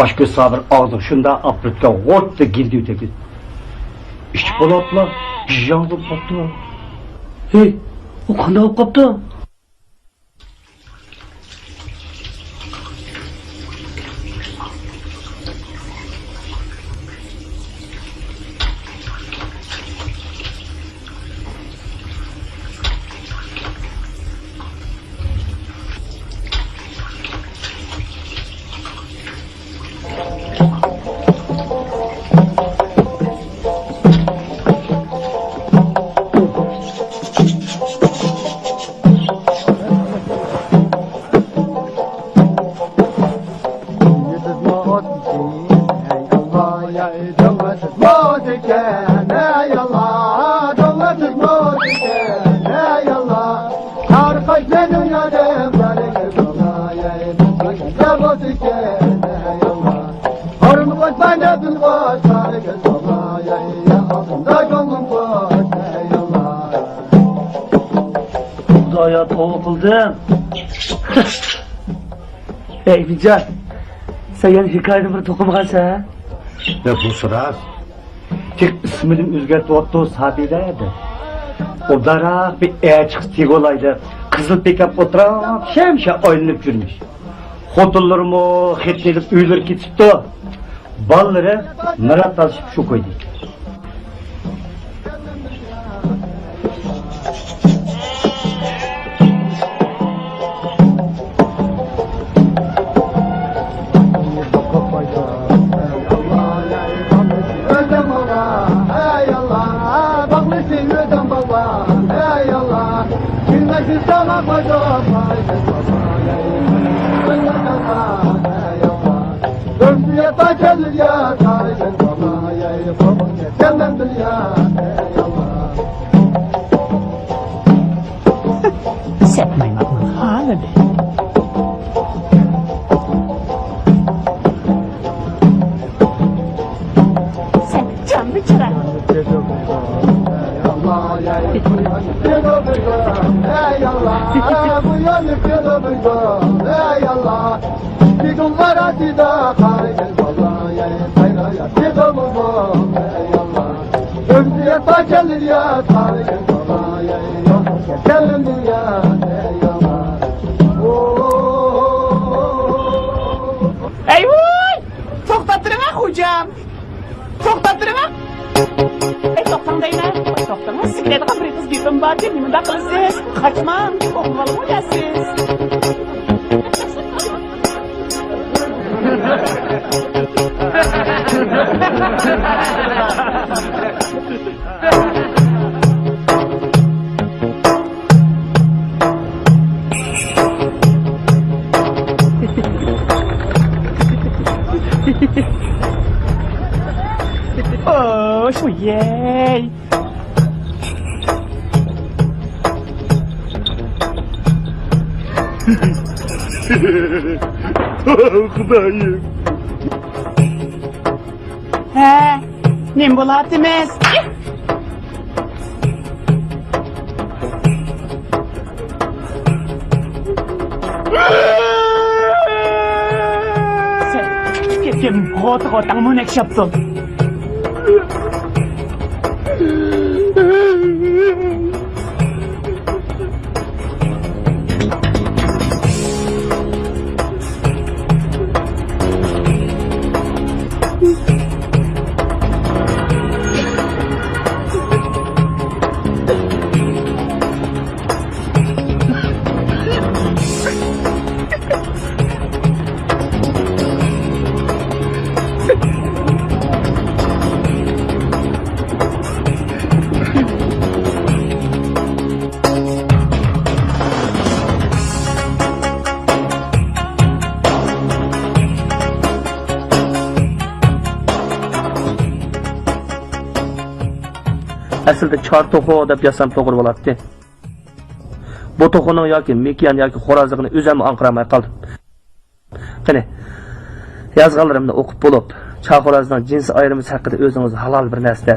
oshko'z sabir og'zi shunda aprutga g'o'rtda gildi o'tadi. İşte polatla jiyan bo'lib qopti. Hey, o qanday bo'lib qopti? Xudaya tavba qildim. Ey Mijan, sen yani hikayeni bir to'qimagansan? Ya bu sıra tek ismini o'zgartirib Sabila edi. O darak bir açık stig olaydı. Kızıl pekap oturup şemşe oynayıp yürümüş. Xotinlarımı xetlenip uylar ketipti. Balları Murat tasıp şu koydu. Setmeyin aklını, hala be. Sen can bir çırak. Eyvay! To'xtattiringlar hocam. To'xtattiringlar. To'xtanglar. To'xtanglar. Sikletiga bir qiz gapim bor deb nima qilasiz? Qachmang. To'xtalib qo'yasiz. Oh, şu yey. Xudayım. He, nim bo'ladimiz? Sen ketken g'o'ta mo'nak shapdim. Aslida chor to'qo deb yozsam to'g'ri bo'ladi. Bu to'qining yoki mekiyan yoki xo'rozligini o'zim aniqlamay qoldim. Qani, yozganlarimni o'qib bo'lib, chor xo'rozning jinsi ayrimi haqida o'zingiz halol bir narsa